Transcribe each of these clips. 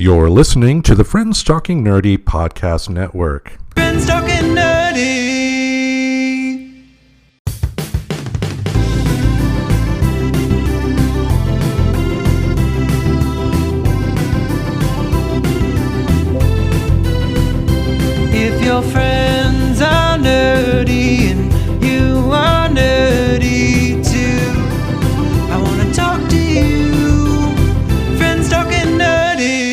You're listening to the Friends Talking Nerdy Podcast Network. Friends Talking Nerdy. If your friends are nerdy and you are nerdy too, I want to talk to you. Friends Talking Nerdy.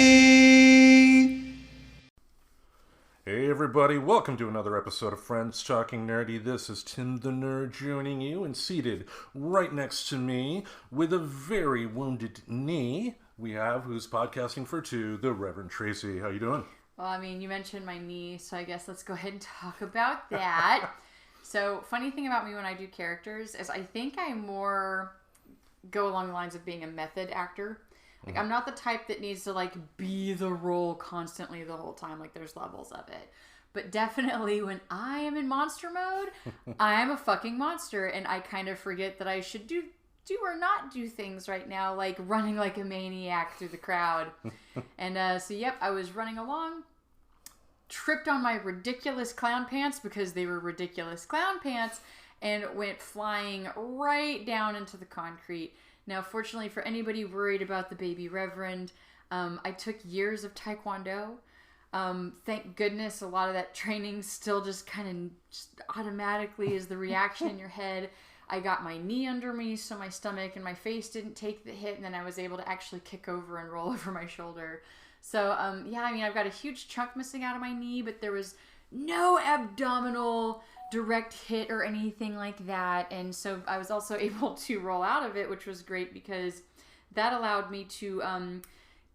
Hey everybody, welcome to another episode of Friends Talking Nerdy. This is Tim the Nerd joining you, and seated right next to me with a very wounded knee, we have who's podcasting for two, the Reverend Tracy. How you doing? Well, I mean, you mentioned my knee, so I guess let's go ahead and talk about that. So, funny thing about me when I do characters is I think I more go along the lines of being a method actor. Like, I'm not the type that needs to, like, be the role constantly the whole time. Like, there's levels of it. But definitely when I am in monster mode, I am a fucking monster. And I kind of forget that I should do or not do things right now, like running like a maniac through the crowd. And so, yep, I was running along, tripped on my ridiculous clown pants because they were ridiculous clown pants, and went flying right down into the concrete. Now, fortunately for anybody worried about the baby Reverend, I took years of Taekwondo. Thank goodness a lot of that training still just kind of just automatically is the reaction in your head. I got my knee under me so my stomach and my face didn't take the hit, and then I was able to actually kick over and roll over my shoulder. So, yeah, I mean, I've got a huge chunk missing out of my knee, but there was no abdominal direct hit or anything like that. And so I was also able to roll out of it, which was great because that allowed me to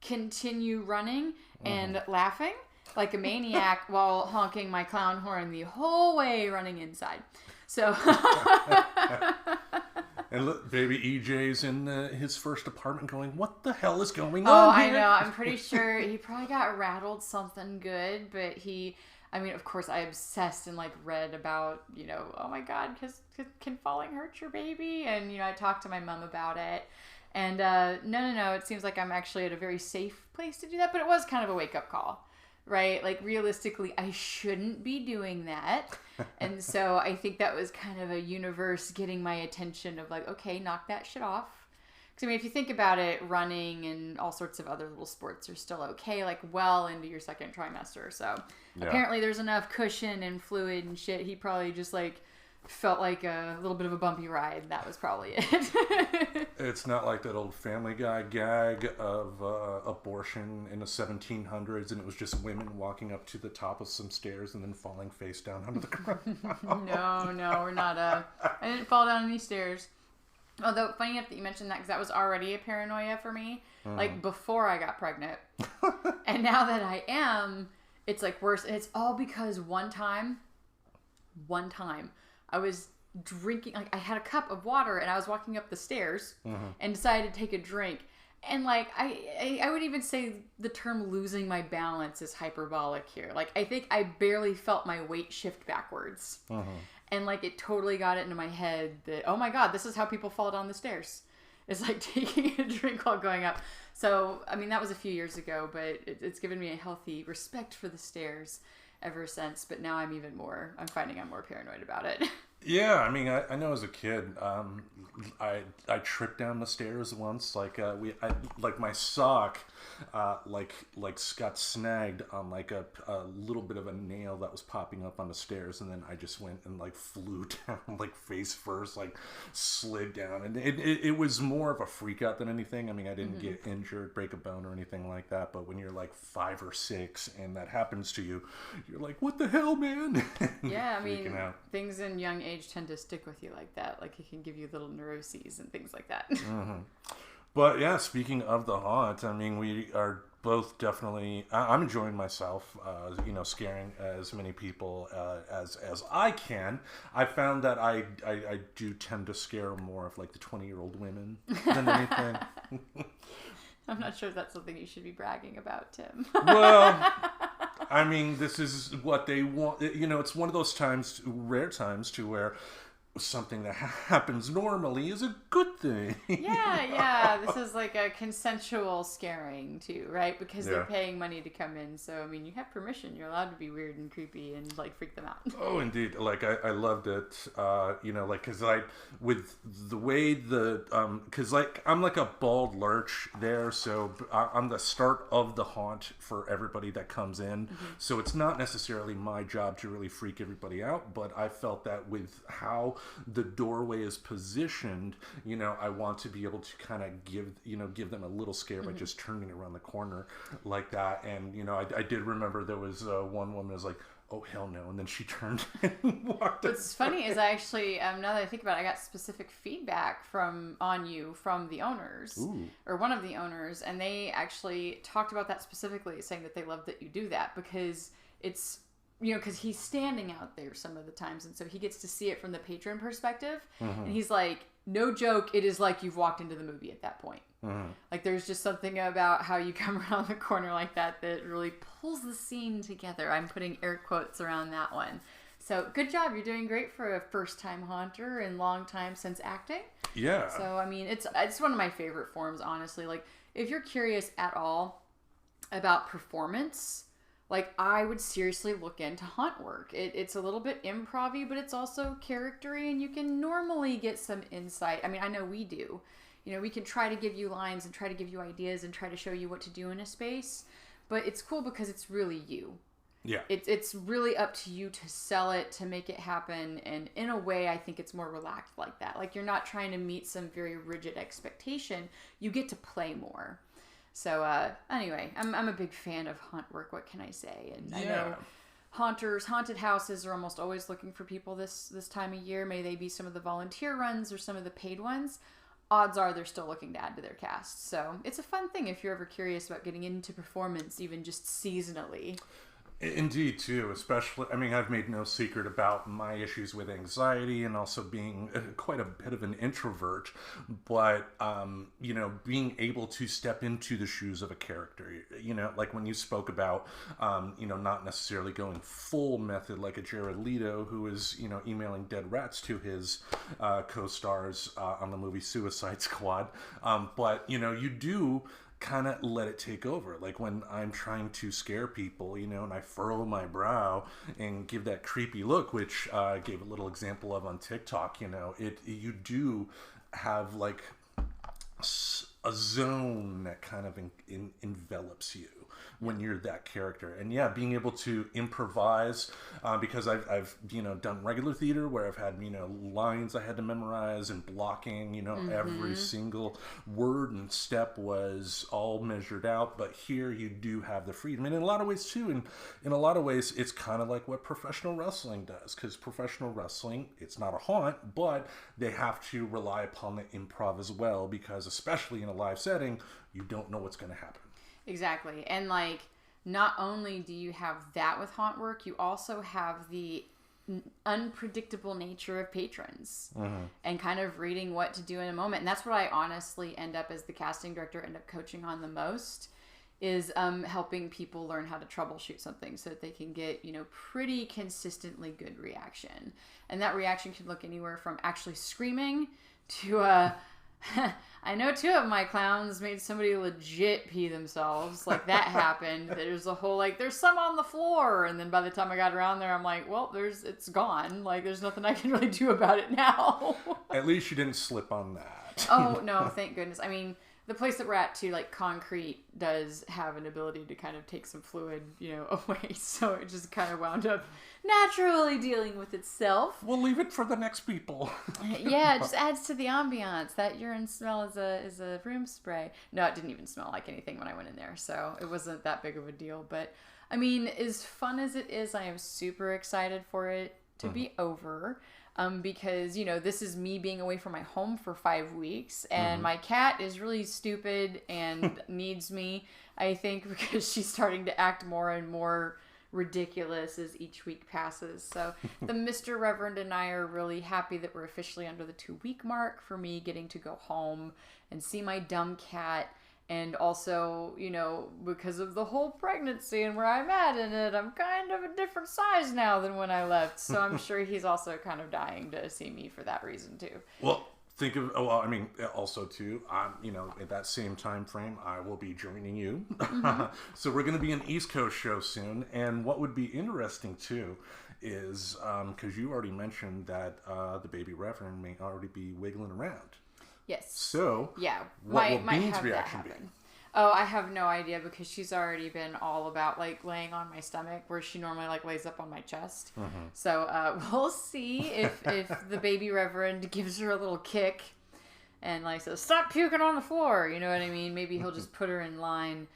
continue running and laughing like a maniac while honking my clown horn the whole way running inside. So, And look, baby EJ's in his first apartment going, what the hell is going on oh, here? I know. I'm pretty sure he probably got rattled something good, but I mean, of course, I obsessed and, like, read about, you know, oh my God, can falling hurt your baby? And, you know, I talked to my mom about it. And no, it seems like I'm actually at a very safe place to do that, but it was kind of a wake-up call, right? Like, realistically, I shouldn't be doing that. And so I think that was kind of a universe getting my attention of, like, okay, knock that shit off. Because, I mean, if you think about it, running and all sorts of other little sports are still okay, like, well into your second trimester. So apparently there's enough cushion and fluid and shit. He probably just, like, felt like a little bit of a bumpy ride. That was probably it. It's not like that old Family Guy gag of abortion in the 1700s, and it was just women walking up to the top of some stairs and then falling face down onto the ground. No, we're not. I didn't fall down any stairs. Although, funny enough that you mentioned that, because that was already a paranoia for me, like, before I got pregnant. And now that I am, it's, like, worse. And it's all because one time, I was drinking, like, I had a cup of water and I was walking up the stairs and decided to take a drink. And, like, I would even say the term losing my balance is hyperbolic here. Like, I think I barely felt my weight shift backwards. And, like, it totally got it into my head that, oh my God, this is how people fall down the stairs. It's like taking a drink while going up. So, I mean, that was a few years ago, but it's given me a healthy respect for the stairs ever since. But now I'm finding I'm more paranoid about it. Yeah, I mean, I know as a kid, I tripped down the stairs once. Like like my sock, like got snagged on like a little bit of a nail that was popping up on the stairs, and then I just went and like flew down like face first, like slid down, and it was more of a freak out than anything. I mean, I didn't get injured, break a bone or anything like that. But when you're like 5 or 6 and that happens to you, you're like, what the hell, man? Yeah, I mean, things in young age tend to stick with you like that. Like, it can give you little neuroses and things like that. But yeah, speaking of the haunt, I mean, we are both definitely, I'm enjoying myself, you know, scaring as many people as I can. I found that I do tend to scare more of like the 20-year-old women than anything. I'm not sure if that's something you should be bragging about, Tim. Well, I mean, this is what they want. You know, it's one of those times, rare times, to where something that happens normally is a good thing. Yeah. This is like a consensual scaring too, right? Because they're paying money to come in. So, I mean, you have permission. You're allowed to be weird and creepy and like freak them out. Oh, indeed. Like, I loved it. Like, cause with the way cause like, I'm like a bald lurch there. So I'm the start of the haunt for everybody that comes in. Mm-hmm. So it's not necessarily my job to really freak everybody out, but I felt that with how the doorway is positioned, I want to be able to kind of give them a little scare by just turning around the corner like that. And I did remember there was one woman was like, oh hell no, and then she turned and walked. What's funny is I actually now that I think about it, I got specific feedback from the owners. Ooh. Or one of the owners, and they actually talked about that specifically, saying that they love that you do that because it's because he's standing out there some of the times, and so he gets to see it from the patron perspective. Mm-hmm. And he's like, no joke, it is like you've walked into the movie at that point. Mm-hmm. Like there's just something about how you come around the corner like that really pulls the scene together. I'm putting air quotes around that one. So good job, you're doing great for a first-time haunter and long time since acting. Yeah. So I mean, it's one of my favorite forms, honestly. Like if you're curious at all about performance, like, I would seriously look into haunt work. It's a little bit improv-y, but it's also character-y, and you can normally get some insight. I mean, I know we do. We can try to give you lines and try to give you ideas and try to show you what to do in a space, but it's cool because it's really you. Yeah. It's really up to you to sell it, to make it happen, and in a way, I think it's more relaxed like that. Like, you're not trying to meet some very rigid expectation. You get to play more. So, anyway, I'm a big fan of haunt work. What can I say? And I know haunted houses are almost always looking for people this time of year. May they be some of the volunteer runs or some of the paid ones. Odds are they're still looking to add to their cast. So it's a fun thing if you're ever curious about getting into performance, even just seasonally. Indeed, too. Especially, I mean, I've made no secret about my issues with anxiety and also being quite a bit of an introvert. But, being able to step into the shoes of a character, like when you spoke about, not necessarily going full method like a Jared Leto, who is, emailing dead rats to his co-stars on the movie Suicide Squad. But, you do kind of let it take over. Like when I'm trying to scare people, and I furrow my brow and give that creepy look, which I gave a little example of on TikTok, you do have like a zone that kind of envelops you when you're that character. And yeah, being able to improvise, because I've done regular theater where I've had lines I had to memorize and blocking, every single word and step was all measured out. But here you do have the freedom, and in a lot of ways too, and in a lot of ways it's kind of like what professional wrestling does, because professional wrestling, it's not a haunt, but they have to rely upon the improv as well, because especially in a live setting, you don't know what's going to happen. Exactly. And like, not only do you have that with haunt work, you also have the unpredictable nature of patrons and kind of reading what to do in a moment. And that's what I honestly end up, as the casting director, end up coaching on the most, is helping people learn how to troubleshoot something so that they can get, pretty consistently good reaction. And that reaction can look anywhere from actually screaming to I know 2 of my clowns made somebody legit pee themselves. Like, that happened. There's a whole, like, there's some on the floor. And then by the time I got around there, I'm like, well, it's gone. Like, there's nothing I can really do about it now. At least you didn't slip on that. Oh, no, thank goodness. I mean, the place that we're at, too, like, concrete does have an ability to kind of take some fluid, away. So it just kind of wound up naturally dealing with itself. We'll leave it for the next people. Yeah, it just adds to the ambiance. That urine smell is a room spray. No, it didn't even smell like anything when I went in there, so it wasn't that big of a deal. But, I mean, as fun as it is, I am super excited for it to be over. Because, this is me being away from my home for 5 weeks, and my cat is really stupid and needs me, I think, because she's starting to act more and more ridiculous as each week passes. So the Mr. Reverend and I are really happy that we're officially under the 2-week mark for me getting to go home and see my dumb cat And also, because of the whole pregnancy and where I'm at in it, I'm kind of a different size now than when I left. So I'm sure he's also kind of dying to see me for that reason too. Well, also too, at that same time frame, I will be joining you. So we're going to be an East Coast show soon. And what would be interesting too is, because you already mentioned that the baby Reverend may already be wiggling around. Yes. So, yeah, what will Bean's reaction be? Oh, I have no idea because she's already been all about laying on my stomach where she normally lays up on my chest. So we'll see if the baby Reverend gives her a little kick and says, "Stop puking on the floor." You know what I mean? Maybe he'll just put her in line.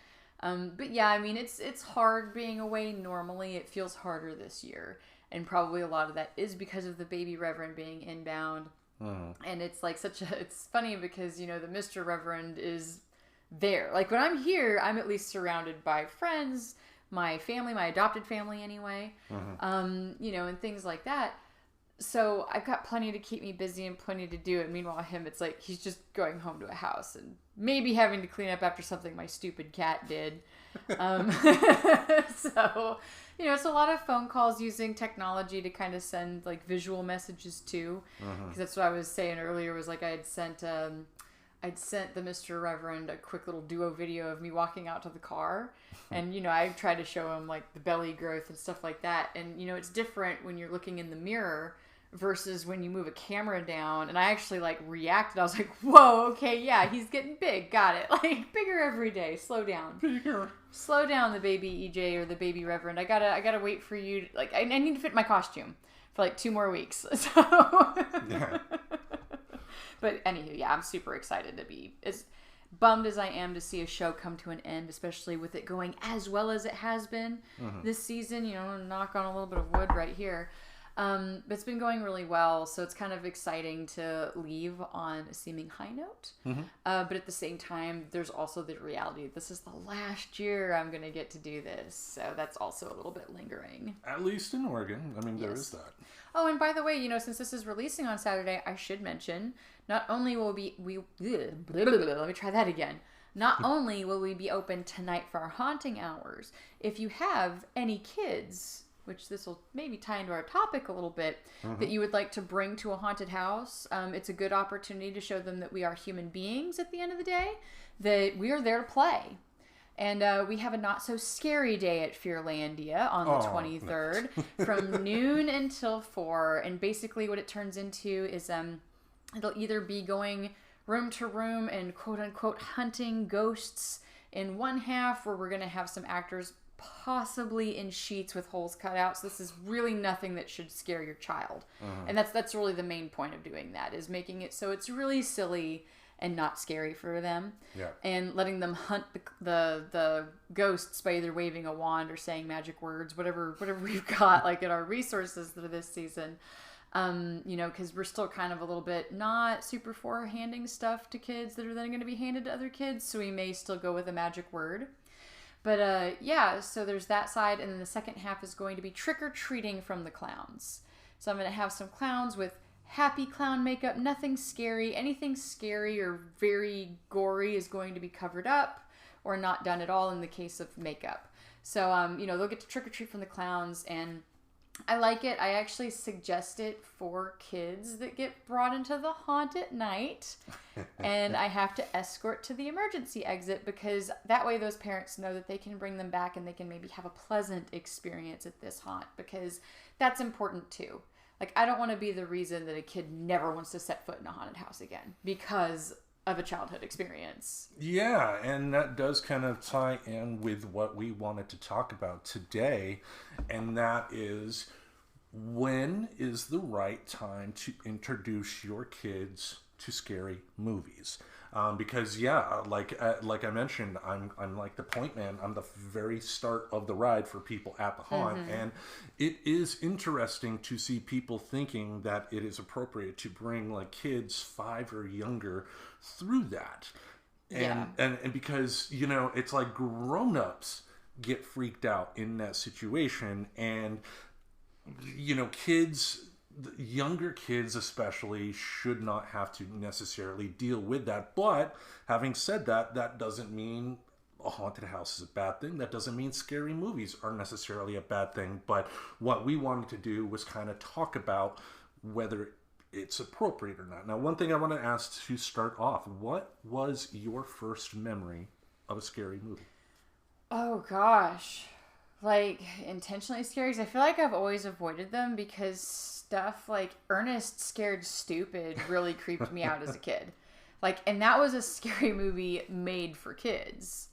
But yeah, I mean, it's hard being away normally. It feels harder this year. And probably a lot of that is because of the baby Reverend being inbound. And it's it's funny because, the Mr. Reverend is there. When I'm here, I'm at least surrounded by friends, my family, my adopted family anyway, and things like that. So I've got plenty to keep me busy and plenty to do. And meanwhile, him, it's he's just going home to a house and maybe having to clean up after something my stupid cat did. So, it's a lot of phone calls using technology to kind of send visual messages too. Because that's what I was saying earlier was I'd sent the Mr. Reverend a quick little duo video of me walking out to the car. And, I tried to show him the belly growth and stuff like that. And, it's different when you're looking in the mirror versus when you move a camera down. And I actually reacted. I was like, whoa, okay, yeah, he's getting big. Got it. Bigger every day. Slow down. Bigger. Slow down, the baby EJ or the baby Reverend. I gotta wait for you. I need to fit my costume for 2 more weeks. So. Yeah. But anywho, yeah, I'm super excited to be as bummed as I am to see a show come to an end, especially with it going as well as it has been this season. Knock on a little bit of wood right here. But it's been going really well, so it's kind of exciting to leave on a seeming high note. But at the same time, there's also the reality. This is the last year I'm going to get to do this, so that's also a little bit lingering. At least in Oregon. I mean, yes. There is that. Oh, and by the way, since this is releasing on Saturday, I should mention, not only will let me try that again. Not only will we be open tonight for our haunting hours, if you have any kids, which this will maybe tie into our topic a little bit, that you would like to bring to a haunted house, it's a good opportunity to show them that we are human beings at the end of the day, that we are there to play. And we have a not-so-scary day at Fearlandia on the 23rd from noon until 4. And basically what it turns into is it'll either be going room to room and quote-unquote hunting ghosts in one half, where we're going to have some actors possibly in sheets with holes cut out. So this is really nothing that should scare your child. And that's really the main point of doing that, is making it so it's really silly and not scary for them. Yeah. And letting them hunt the ghosts by either waving a wand or saying magic words, whatever we've got at our resources for this season. Because we're still kind of a little bit not super for handing stuff to kids that are then going to be handed to other kids. So we may still go with a magic word. But yeah, so there's that side, and then the second half is going to be trick-or-treating from the clowns. So I'm going to have some clowns with happy clown makeup, nothing scary. Anything scary or very gory is going to be covered up or not done at all in the case of makeup. So, they'll get to trick-or-treat from the clowns, and I like it. I actually suggest it for kids that get brought into the haunt at night, and I have to escort to the emergency exit, because that way those parents know that they can bring them back and they can maybe have a pleasant experience at this haunt, because that's important too. I don't want to be the reason that a kid never wants to set foot in a haunted house again because of a childhood experience. Yeah, and that does kind of tie in with what we wanted to talk about today, and that is, when is the right time to introduce your kids to scary movies? Because like I mentioned, I'm like the point man. I'm the very start of the ride for people at the haunt, and it is interesting to see people thinking that it is appropriate to bring kids 5 or younger through that, and because it's grown-ups get freaked out in that situation, and kids the younger kids especially should not have to necessarily deal with that. But having said that, that doesn't mean a haunted house is a bad thing. That doesn't mean scary movies are necessarily a bad thing. But what we wanted to do was kind of talk about whether it's appropriate or not. Now, one thing I want to ask to start off, what was your first memory of a scary movie? Oh gosh. Like, intentionally scary? 'Cause I feel like I've always avoided them because stuff like Ernest Scared Stupid really creeped me out as a kid. Like, and that was a scary movie made for kids.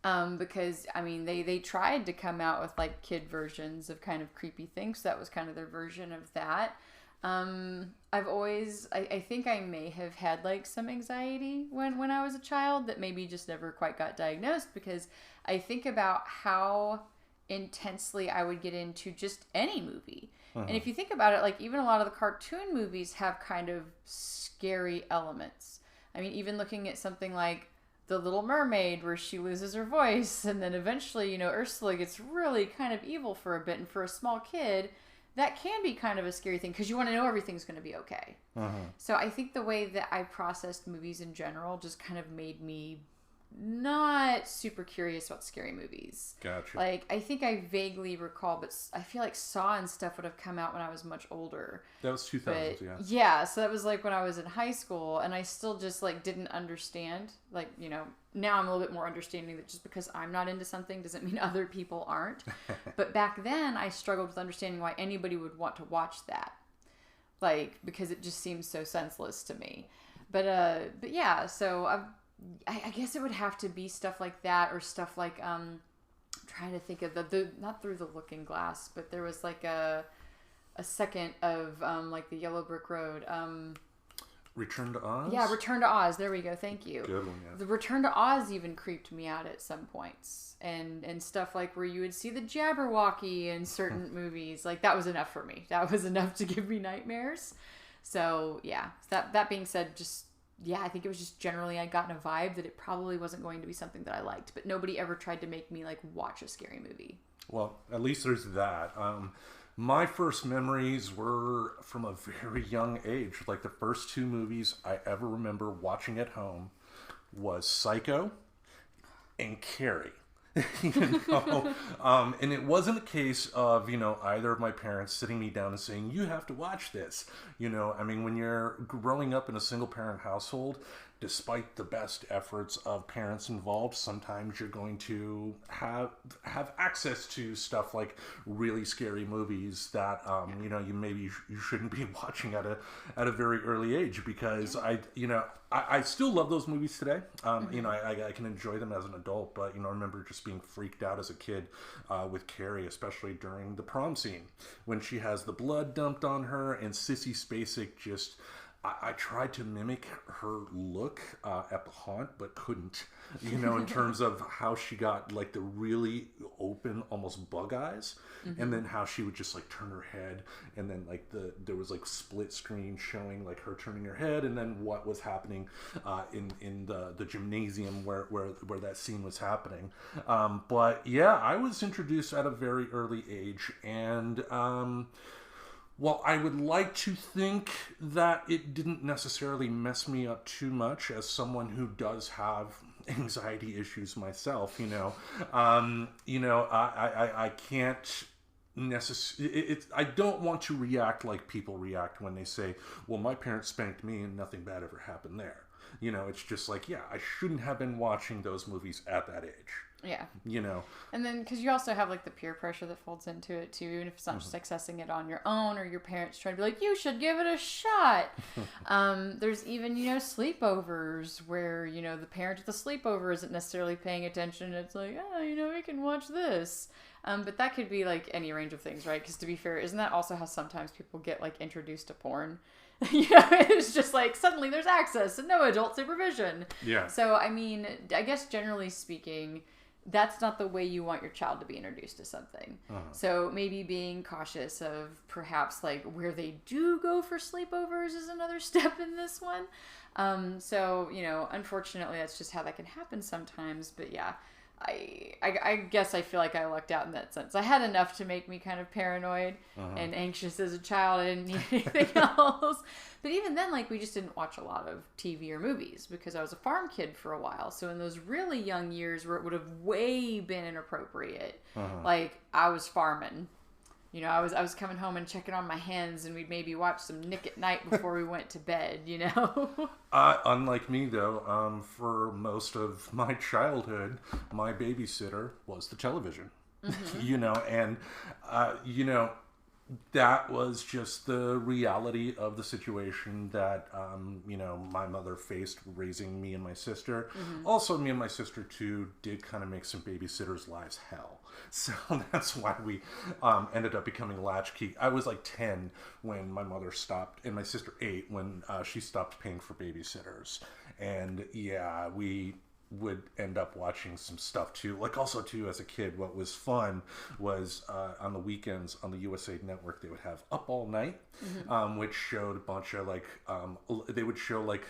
Because, I mean, they tried to come out with, like, kid versions of kind of creepy things. So that was kind of their version of that. I've always, I think I may have had, like, some anxiety when I was a child that maybe just never quite got diagnosed, because I think about how intensely I would get into just any movie. And if you think about it, like, even a lot of the cartoon movies have kind of scary elements. I mean, even looking at something like The Little Mermaid, where she loses her voice, and then eventually, you know, Ursula gets really kind of evil for a bit, and for a small kid, that can be kind of a scary thing, because you want to know everything's going to be okay. So I think the way that I processed movies in general just kind of made me not super curious about scary movies. Gotcha. Like, I think I vaguely recall, but I feel like Saw and stuff would have come out when I was much older. That was 2000s, But, yeah. yeah, so that was like when I was in high school, and I still just like didn't understand. Like, you know, now I'm a little bit more understanding that just because I'm not into something doesn't mean other people aren't. But back then I struggled with understanding why anybody would want to watch that. Like, because it just seems so senseless to me. But yeah, so I guess it would have to be stuff like that, or stuff like I'm trying to think of the not Through the Looking Glass, but there was like a second of like The Yellow Brick Road. Return to Oz? Yeah, Return to Oz. There we go. Thank you. Good one, yeah. The Return to Oz even creeped me out at some points, and stuff like where you would see the Jabberwocky in certain movies. Like, that was enough for me. That was enough to give me nightmares. So yeah. That being said, just. Yeah, I think it was just generally I got in a vibe that it probably wasn't going to be something that I liked, but nobody ever tried to make me like watch a scary movie. Well, at least there's that. My first memories were from a very young age. Like, the first two movies I ever remember watching at home was Psycho and Carrie. And it wasn't a case of, you know, either of my parents sitting me down and saying, you have to watch this. You know, I mean, when you're growing up in a single parent household, despite the best efforts of parents involved, sometimes you're going to have access to stuff like really scary movies that you know, you shouldn't be watching at a very early age, because I still love those movies today. You know, I can enjoy them as an adult, but, you know, I remember just being freaked out as a kid with Carrie, especially during the prom scene when she has the blood dumped on her, and Sissy Spacek just. I tried to mimic her look at the haunt, but couldn't, you know, in terms of how she got like the really open, almost bug eyes, and then how she would just like turn her head, and then like there was like split screen showing like her turning her head, and then what was happening in the gymnasium where that scene was happening. But yeah, I was introduced at a very early age, and well, I would like to think that it didn't necessarily mess me up too much, as someone who does have anxiety issues myself. You know, I can't necessarily. I don't want to react like people react when they say, "Well, my parents spanked me and nothing bad ever happened there." You know, it's just like, yeah, I shouldn't have been watching those movies at that age. Yeah. You know. And then, because you also have like the peer pressure that folds into it too, even if it's not just accessing it on your own, or your parents trying to be like, you should give it a shot. There's even, you know, sleepovers where, you know, the parent at the sleepover isn't necessarily paying attention. It's like, oh, you know, we can watch this. But that could be like any range of things, right? Because to be fair, isn't that also how sometimes people get like introduced to porn? You know, it's just like suddenly there's access and no adult supervision. Yeah. So, I mean, I guess generally speaking, that's not the way you want your child to be introduced to something. So maybe being cautious of perhaps like where they do go for sleepovers is another step in this one. So, you know, unfortunately that's just how that can happen sometimes. But yeah, I guess I feel like I lucked out in that sense. I had enough to make me kind of paranoid and anxious as a child. I didn't need anything else. But even then, like, we just didn't watch a lot of TV or movies because I was a farm kid for a while. So in those really young years where it would have way been inappropriate, like, I was farming. You know, I was coming home and checking on my hens, and we'd maybe watch some Nick at Night before we went to bed, you know? Unlike me, though, for most of my childhood, my babysitter was the television. You know, and, you know, that was just the reality of the situation that, you know, my mother faced raising me and my sister. Also, me and my sister, too, did kind of make some babysitters' lives hell. So that's why we ended up becoming latchkey. I was like 10 when my mother stopped, and my sister 8 when she stopped paying for babysitters. And yeah, we would end up watching some stuff too. Like, also too, as a kid, what was fun was on the weekends on the USA Network, they would have Up All Night, which showed a bunch of like they would show like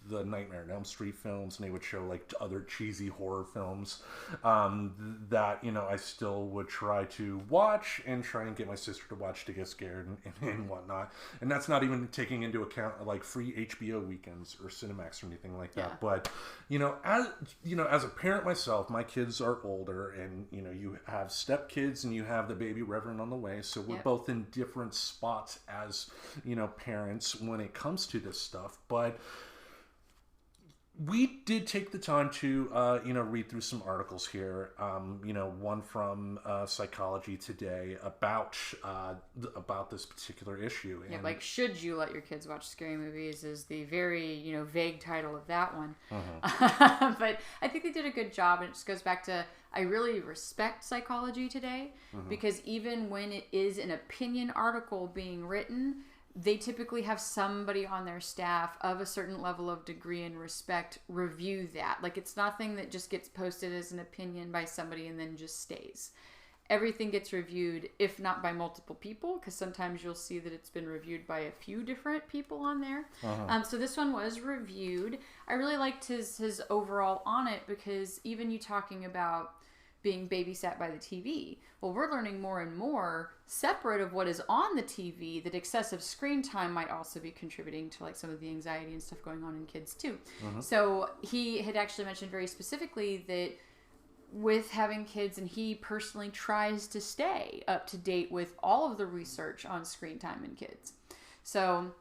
the Nightmare on Elm Street films, and they would show like other cheesy horror films that, you know, I still would try to watch and try and get my sister to watch to get scared and whatnot. And that's not even taking into account like free HBO weekends or Cinemax or anything like that. But you know, as a parent myself, my kids are older, and you know, you have stepkids and you have the baby Reverend on the way, so we're both in different spots as, you know, parents when it comes to this stuff. But we did take the time to, you know, read through some articles here. You know, one from Psychology Today about this particular issue. And, yeah, like, should you let your kids watch scary movies is the very, you know, vague title of that one. But I think they did a good job, and it just goes back to, I really respect Psychology Today because even when it is an opinion article being written, they typically have somebody on their staff of a certain level of degree and respect review that. Like, it's nothing that just gets posted as an opinion by somebody and then just stays. Everything gets reviewed, if not by multiple people, because sometimes you'll see that it's been reviewed by a few different people on there. So this one was reviewed. I really liked his overall on it, because even you talking about being babysat by the TV, well, we're learning more and more, separate of what is on the TV, that excessive screen time might also be contributing to like some of the anxiety and stuff going on in kids too. So he had actually mentioned very specifically that with having kids, and he personally tries to stay up to date with all of the research on screen time in kids. So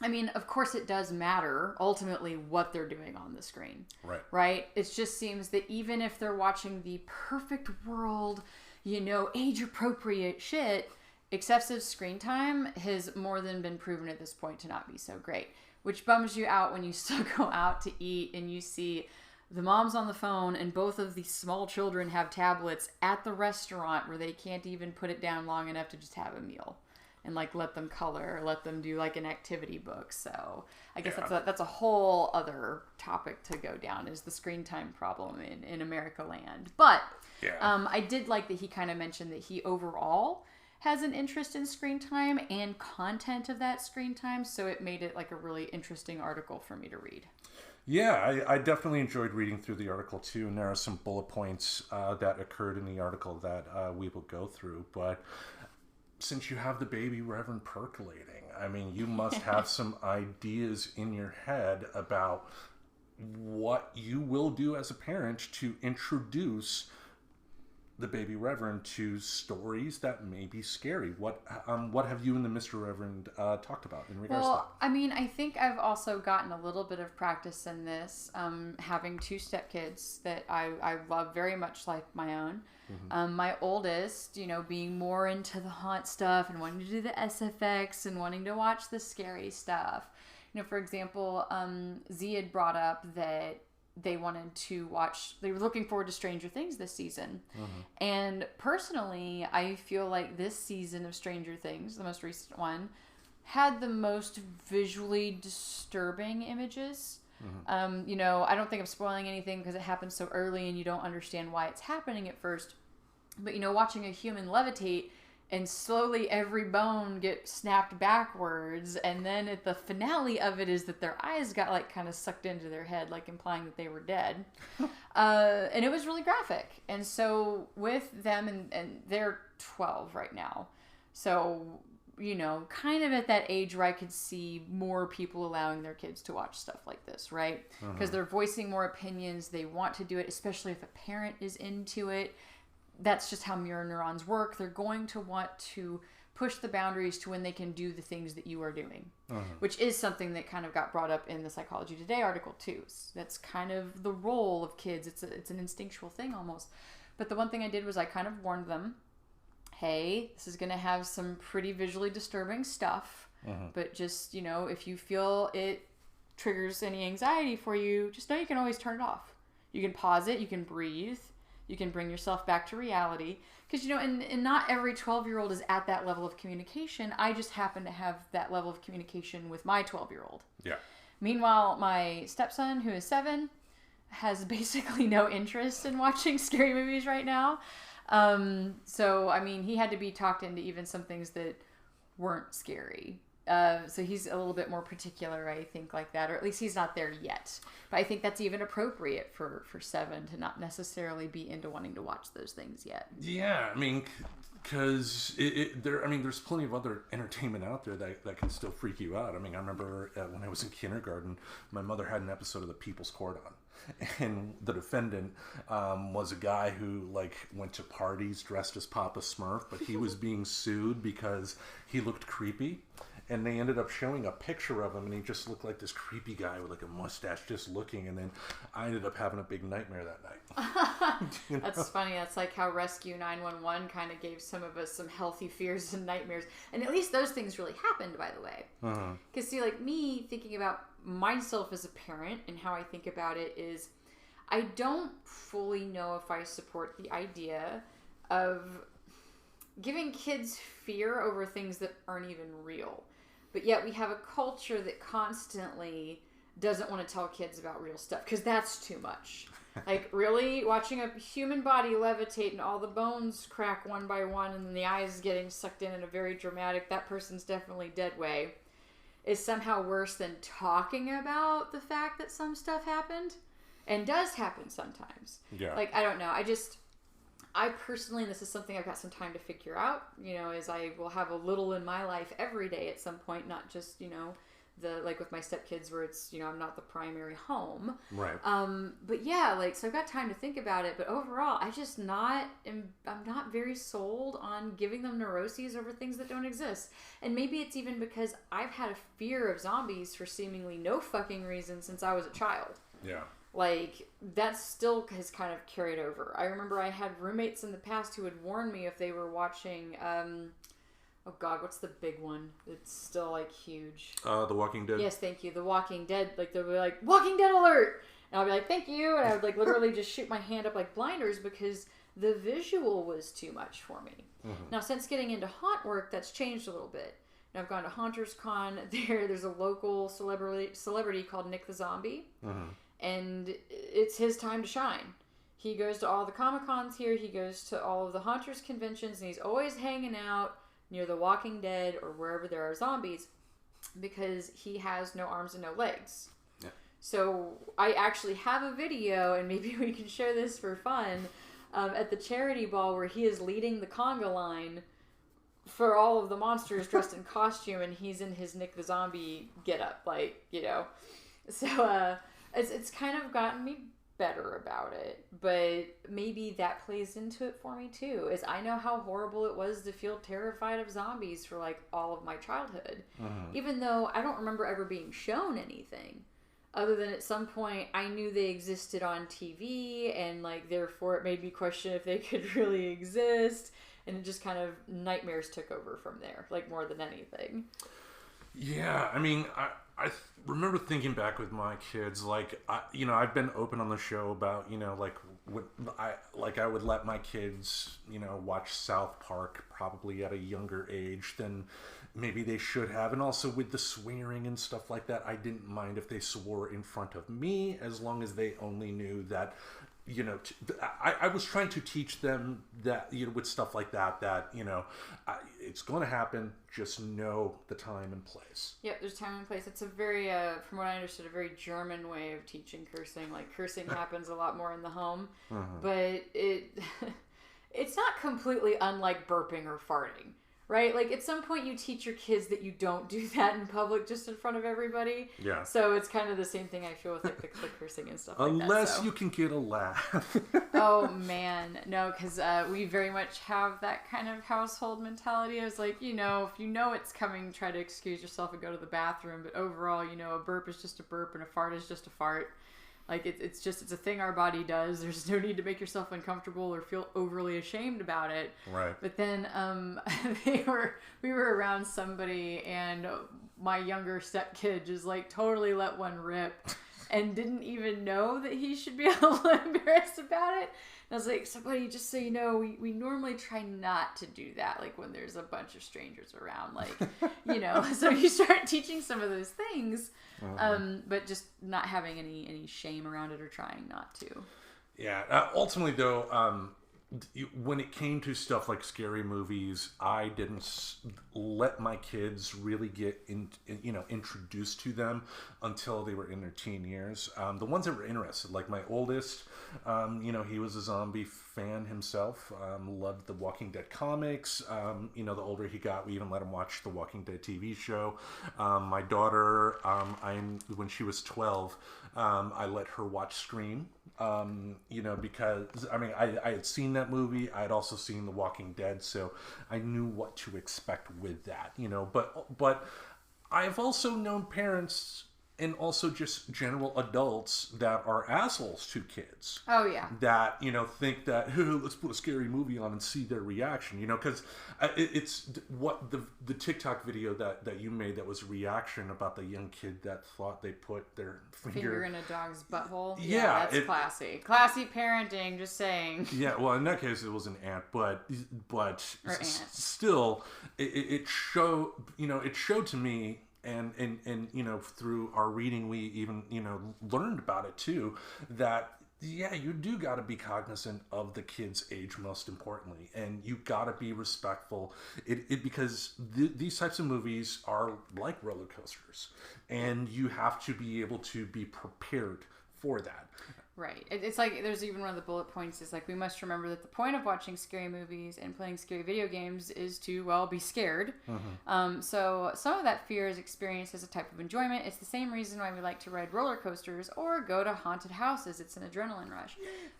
I mean, of course it does matter ultimately what they're doing on the screen. Right? It just seems that even if they're watching the perfect world, you know, age-appropriate shit, excessive screen time has more than been proven at this point to not be so great. Which bums you out when you still go out to eat and you see the mom's on the phone and both of these small children have tablets at the restaurant where they can't even put it down long enough to just have a meal. And like let them color, or let them do like an activity book. So I guess that's a whole other topic to go down, is the screen time problem in America land. But I did like that he kind of mentioned that he overall has an interest in screen time and content of that screen time. So it made it like a really interesting article for me to read. Yeah, I definitely enjoyed reading through the article too. And there are some bullet points that occurred in the article that we will go through. But since you have the baby Reverend percolating, I mean, you must have some ideas in your head about what you will do as a parent to introduce the baby Reverend to stories that may be scary. What have you and the Mr. Reverend talked about in regards to that? Well, I mean, I think I've also gotten a little bit of practice in this, having 2 stepkids that I love very much like my own. My oldest, you know, being more into the haunt stuff and wanting to do the SFX and wanting to watch the scary stuff. You know, for example, Z had brought up that they wanted to watch, they were looking forward to Stranger Things this season. And personally, I feel like this season of Stranger Things, the most recent one, had the most visually disturbing images. You know, I don't think I'm spoiling anything because it happens so early and you don't understand why it's happening at first. But, you know, watching a human levitate and slowly every bone gets snapped backwards, and then at the finale of it is that their eyes got like kind of sucked into their head, like implying that they were dead. And it was really graphic. And so with them, and they're 12 right now, so you know, kind of at that age where I could see more people allowing their kids to watch stuff like this, right? Because they're voicing more opinions, they want to do it, especially if a parent is into it. That's just how mirror neurons work. They're going to want to push the boundaries to when they can do the things that you are doing, which is something that kind of got brought up in the Psychology Today article too. That's kind of the role of kids. It's an instinctual thing almost. But the one thing I did was I kind of warned them, hey, this is going to have some pretty visually disturbing stuff, but just, you know, if you feel it triggers any anxiety for you, just know you can always turn it off. You can pause it, you can breathe, you can bring yourself back to reality. Because, you know, and not every 12-year-old is at that level of communication. I just happen to have that level of communication with my 12-year-old. Yeah. Meanwhile, my stepson, who is 7, has basically no interest in watching scary movies right now. So, I mean, he had to be talked into even some things that weren't scary. So he's a little bit more particular, I think, like that, or at least he's not there yet. But I think that's even appropriate for 7 to not necessarily be into wanting to watch those things yet. Yeah, I mean, because there's plenty of other entertainment out there that can still freak you out. I mean, I remember when I was in kindergarten, my mother had an episode of The People's Court on. And the defendant was a guy who like went to parties dressed as Papa Smurf, but he was being sued because he looked creepy. And they ended up showing a picture of him, and he just looked like this creepy guy with like a mustache just looking. And then I ended up having a big nightmare that night. You know? That's funny. That's like how Rescue 911 kind of gave some of us some healthy fears and nightmares. And at least those things really happened, by the way. Because see, like me thinking about myself as a parent and how I think about it is I don't fully know if I support the idea of giving kids fear over things that aren't even real. But yet we have a culture that constantly doesn't want to tell kids about real stuff because that's too much. Like, really? Watching a human body levitate and all the bones crack one by one and then the eyes getting sucked in a very dramatic, that person's definitely dead way, is somehow worse than talking about the fact that some stuff happened and does happen sometimes. Yeah. Like, I don't know. I personally, and this is something I've got some time to figure out, you know, is I will have a little in my life every day at some point, not just, you know, like with my stepkids where it's, you know, I'm not the primary home. Right. But yeah, like, so I've got time to think about it, but overall, I'm not very sold on giving them neuroses over things that don't exist. And maybe it's even because I've had a fear of zombies for seemingly no fucking reason since I was a child. Yeah. Like, that still has kind of carried over. I remember I had roommates in the past who would warn me if they were watching, oh god, what's the big one? It's still, like, huge. The Walking Dead? Yes, thank you. The Walking Dead. Like, they'll be like, Walking Dead alert! And I'll be like, thank you! And I would, like, literally just shoot my hand up like blinders because the visual was too much for me. Now, since getting into haunt work, that's changed a little bit. And I've gone to Haunters Con. There's a local celebrity called Nick the Zombie. And it's his time to shine. He goes to all the Comic-Cons here. He goes to all of the Haunters conventions. And he's always hanging out near the Walking Dead or wherever there are zombies because he has no arms and no legs. Yeah. So I actually have a video, and maybe we can share this for fun, at the charity ball where he is leading the conga line for all of the monsters dressed in costume, and he's in his Nick the Zombie getup, like, you know. So, it's kind of gotten me better about it, but maybe that plays into it for me too, is I know how horrible it was to feel terrified of zombies for like all of my childhood, even though I don't remember ever being shown anything other than at some point I knew they existed on TV, and like therefore it made me question if they could really exist, and it just kind of nightmares took over from there, like more than anything. Yeah, I mean, I remember thinking back with my kids, like, I've been open on the show about, you know, I would let my kids, you know, watch South Park probably at a younger age than maybe they should have. And also with the swearing and stuff like that, I didn't mind if they swore in front of me as long as they only knew that, I was trying to teach them that, with stuff like that, it's going to happen. Just know the time and place. Yep, there's time and place. It's a very, from what I understood, a very German way of teaching cursing. Like, cursing happens a lot more in the home, but it's not completely unlike burping or farting. Right? Like, at some point you teach your kids that you don't do that in public just in front of everybody. Yeah. So it's kind of the same thing I feel with, like, the cursing and stuff like that. Unless you can get a laugh. Oh, man. No, because we very much have that kind of household mentality. It's like, if you know it's coming, try to excuse yourself and go to the bathroom. But overall, a burp is just a burp and a fart is just a fart. Like, it's a thing our body does. There's no need to make yourself uncomfortable or feel overly ashamed about it. Right. But then we were around somebody, and my younger stepkid just, like, totally let one rip and didn't even know that he should be a little embarrassed about it. And I was like, so buddy, just so you know, we normally try not to do that, like, when there's a bunch of strangers around, like, so you start teaching some of those things, but just not having any shame around it or trying not to. Yeah. Ultimately, though, when it came to stuff like scary movies, I didn't let my kids really get introduced to them until they were in their teen years. The ones that were interested, like my oldest, he was a zombie fan himself, loved the Walking Dead comics. The older he got, we even let him watch the Walking Dead TV show. My daughter, when she was 12, I let her watch Scream. Because I had seen that movie. I had also seen The Walking Dead, so I knew what to expect with that. But I've also known parents and also just general adults that are assholes to kids. Oh, yeah. That, think that, let's put a scary movie on and see their reaction, because it's what the TikTok video that you made that was a reaction about the young kid that thought they put their finger in a dog's butthole. Yeah. That's classy. Classy parenting, just saying. Yeah, well, in that case, it was an aunt, but still, it showed to me. And through our reading, we even learned about it too, that you do got to be cognizant of the kid's age, most importantly, and you got to be respectful. Because these types of movies are like roller coasters, and you have to be able to be prepared for that. Right. It's like, there's even one of the bullet points is like, we must remember that the point of watching scary movies and playing scary video games is to, be scared. So some of that fear is experienced as a type of enjoyment. It's the same reason why we like to ride roller coasters or go to haunted houses. It's an adrenaline rush.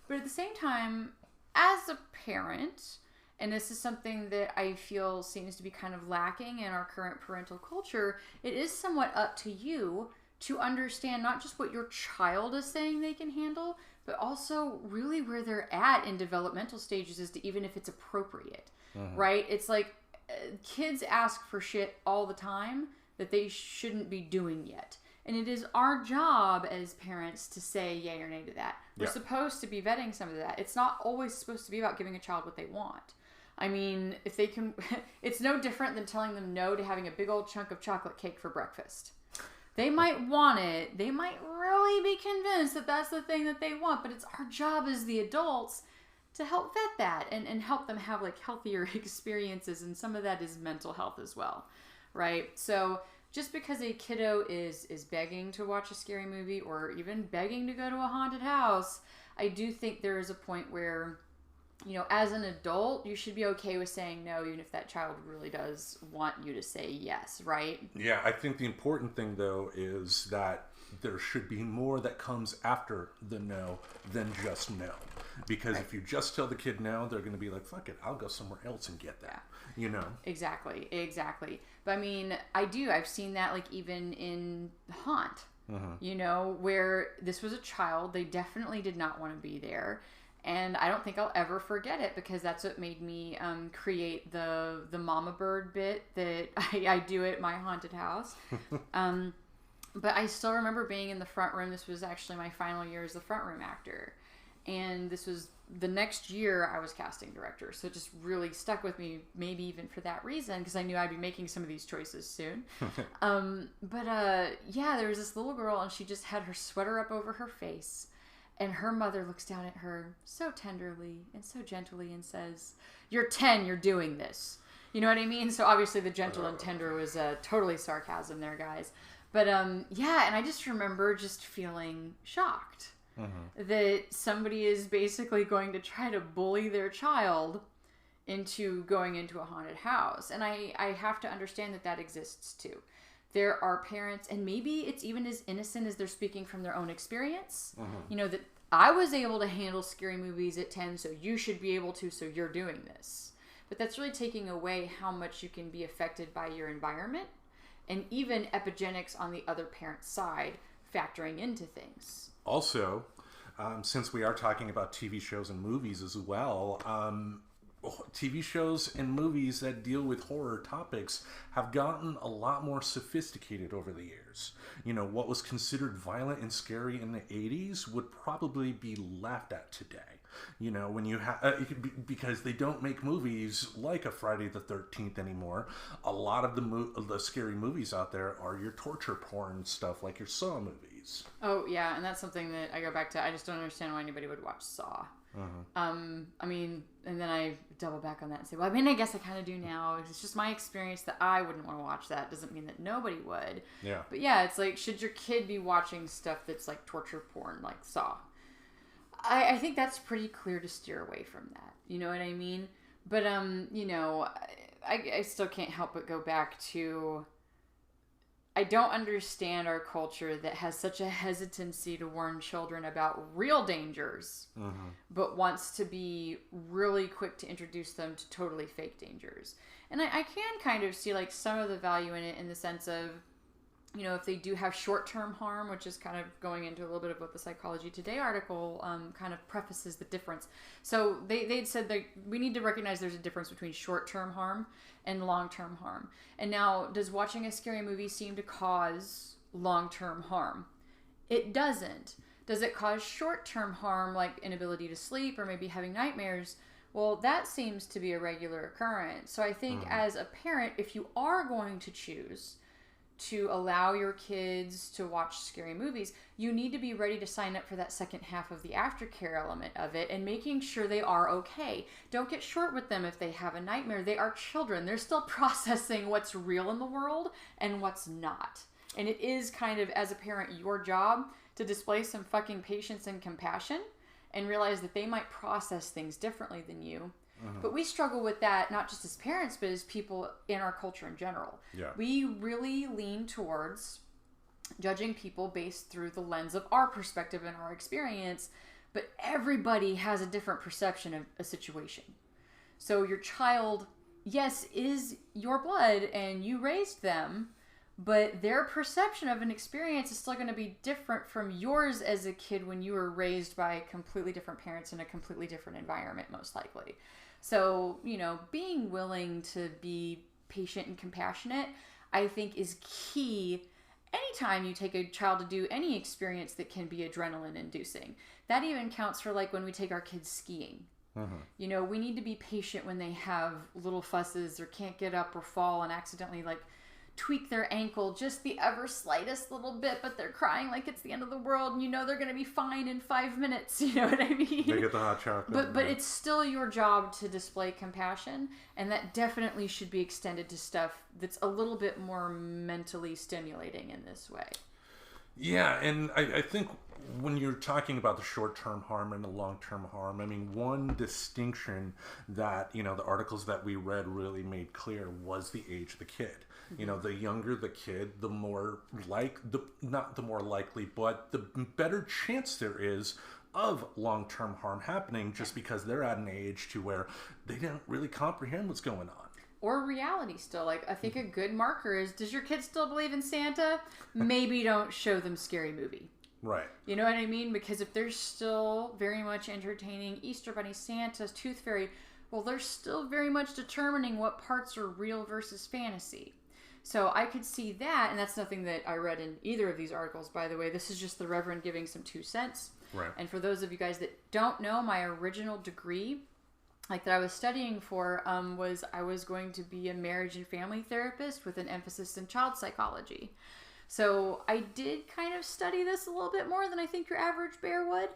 But at the same time, as a parent, and this is something that I feel seems to be kind of lacking in our current parental culture, it is somewhat up to you to understand not just what your child is saying they can handle, but also really where they're at in developmental stages as to even if it's appropriate, right? It's like kids ask for shit all the time that they shouldn't be doing yet. And it is our job as parents to say yay or nay to that. We're supposed to be vetting some of that. It's not always supposed to be about giving a child what they want. I mean, if they can, it's no different than telling them no to having a big old chunk of chocolate cake for breakfast. They might want it. They might really be convinced that that's the thing that they want. But it's our job as the adults to help vet that and help them have like healthier experiences. And some of that is mental health as well, right? So just because a kiddo is begging to watch a scary movie or even begging to go to a haunted house, I do think there is a point where, as an adult, you should be okay with saying no, even if that child really does want you to say yes, right? Yeah, I think the important thing, though, is that there should be more that comes after the no than just no. Because if you just tell the kid no, they're going to be like, fuck it, I'll go somewhere else and get that, Exactly. But I mean, I've seen that like even in Haunt, where this was a child, they definitely did not want to be there. And I don't think I'll ever forget it because that's what made me create the mama bird bit that I do at my haunted house. But I still remember being in the front room. This was actually my final year as the front room actor. And this was the next year I was casting director. So it just really stuck with me, maybe even for that reason, because I knew I'd be making some of these choices soon. There was this little girl and she just had her sweater up over her face. And her mother looks down at her so tenderly and so gently and says, "You're 10, you're doing this." You know what I mean? So obviously the gentle and tender was totally sarcasm there, guys. But yeah, and I just remember just feeling shocked that somebody is basically going to try to bully their child into going into a haunted house. And I have to understand that that exists too. There are parents, and maybe it's even as innocent as they're speaking from their own experience. You know, that I was able to handle scary movies at 10, so you should be able to, so you're doing this. But that's really taking away how much you can be affected by your environment, and even epigenetics on the other parent's side factoring into things. Also, since we are talking about TV shows and movies as well, TV shows and movies that deal with horror topics have gotten a lot more sophisticated over the years. You know, what was considered violent and scary in the 80s would probably be laughed at today. You know, when you have, because they don't make movies like a Friday the 13th anymore. A lot of the scary movies out there are your torture porn stuff, like your Saw movies. Oh, yeah, and that's something that I go back to. I just don't understand why anybody would watch Saw. I mean, and then I double back on that and say, well, I mean, I guess I kind of do now. It's just my experience that I wouldn't want to watch that. Doesn't mean that nobody would. Yeah. But yeah, it's like, should your kid be watching stuff that's like torture porn, like Saw? I think that's pretty clear to steer away from that. You know what I mean? But, you know, I still can't help but go back to, I don't understand our culture that has such a hesitancy to warn children about real dangers, but wants to be really quick to introduce them to totally fake dangers. And I can kind of see like some of the value in it, in the sense of, you know, if they do have short-term harm, which is kind of going into a little bit of what the Psychology Today article kind of prefaces the difference. So they'd said that we need to recognize there's a difference between short-term harm and long-term harm. And now, does watching a scary movie seem to cause long-term harm? It doesn't. Does it cause short-term harm, like inability to sleep or maybe having nightmares? Well, that seems to be a regular occurrence. So I think as a parent, if you are going to choose to allow your kids to watch scary movies, you need to be ready to sign up for that second half of the aftercare element of it and making sure they are okay. Don't get short with them if they have a nightmare. They are children. They're still processing what's real in the world and what's not. And it is kind of, as a parent, your job to display some fucking patience and compassion and realize that they might process things differently than you. But we struggle with that, not just as parents, but as people in our culture in general. Yeah. We really lean towards judging people based through the lens of our perspective and our experience, but everybody has a different perception of a situation. So your child, yes, is your blood and you raised them, but their perception of an experience is still going to be different from yours as a kid when you were raised by completely different parents in a completely different environment, most likely. So, you know, being willing to be patient and compassionate, I think, is key anytime you take a child to do any experience that can be adrenaline inducing. That even counts for like when we take our kids skiing. You know, we need to be patient when they have little fusses or can't get up or fall and accidentally like tweak their ankle just the ever slightest little bit, but they're crying like it's the end of the world, and you know they're going to be fine in 5 minutes. You know what I mean? They get the hot chocolate. But it's still your job to display compassion, and that definitely should be extended to stuff that's a little bit more mentally stimulating in this way. Yeah, and I think when you're talking about the short-term harm and the long-term harm, I mean, one distinction that, you know, the articles that we read really made clear was the age of the kid. You know, the younger the kid, the more not the more likely, but the better chance there is of long-term harm happening, just because they're at an age to where they don't really comprehend what's going on. Or reality still. Like, I think a good marker is, does your kid still believe in Santa? Maybe don't show them Scary Movie. Right. You know what I mean? Because if they're still very much entertaining Easter Bunny, Santa, Tooth Fairy, well, they're still very much determining what parts are real versus fantasy. So I could see that, and that's nothing that I read in either of these articles, by the way. This is just the Reverend giving some 2 cents. Right. And for those of you guys that don't know, my original degree, like that I was studying for, was I was going to be a marriage and family therapist with an emphasis in child psychology. So I did kind of study this a little bit more than I think your average bear would.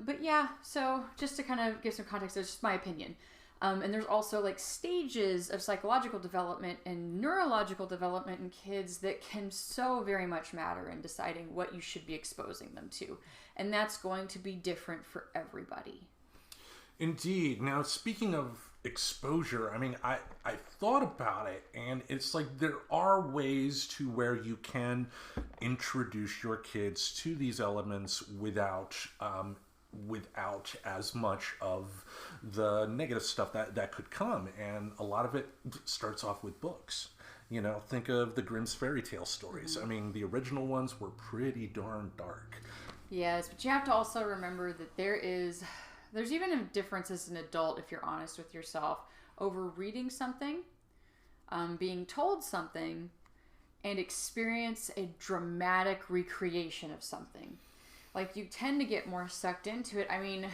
But yeah, so just to kind of give some context, it's just my opinion. And there's also like stages of psychological development and neurological development in kids that can so very much matter in deciding what you should be exposing them to. And that's going to be different for everybody. Indeed. Now, speaking of exposure, I mean, I thought about it, and it's like there are ways to where you can introduce your kids to these elements without as much of the negative stuff that could come. And a lot of it starts off with books. You know, think of the Grimm's fairy tale stories. I mean, the original ones were pretty darn dark. Yes, but you have to also remember that there's even a difference as an adult, if you're honest with yourself, over reading something, being told something, and experience a dramatic recreation of something. Like, you tend to get more sucked into it. I mean,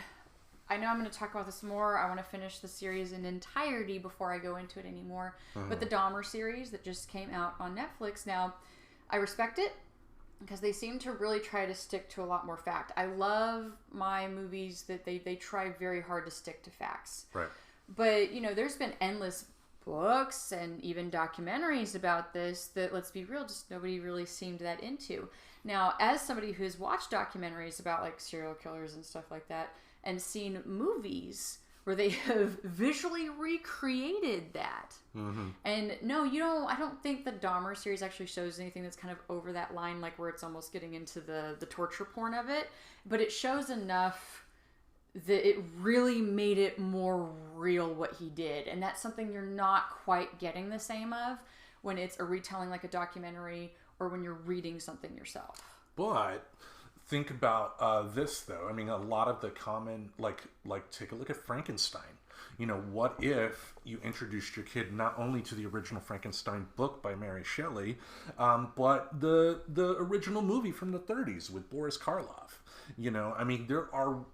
I know I'm going to talk about this more. I want to finish the series in entirety before I go into it anymore. But the Dahmer series that just came out on Netflix, now, I respect it because they seem to really try to stick to a lot more fact. I love my movies that they try very hard to stick to facts. Right. But, you know, there's been endless books and even documentaries about this that, let's be real, just nobody really seemed that into. Now, as somebody who has watched documentaries about like serial killers and stuff like that and seen movies where they have visually recreated that. And no, I don't think the Dahmer series actually shows anything that's kind of over that line, like where it's almost getting into the torture porn of it, but it shows enough that it really made it more real what he did. And that's something you're not quite getting the same of when it's a retelling like a documentary or when you're reading something yourself. But think about this, though. I mean, a lot of the common, like take a look at Frankenstein. You know, what if you introduced your kid not only to the original Frankenstein book by Mary Shelley, but the original movie from the 30s with Boris Karloff? You know, I mean, there are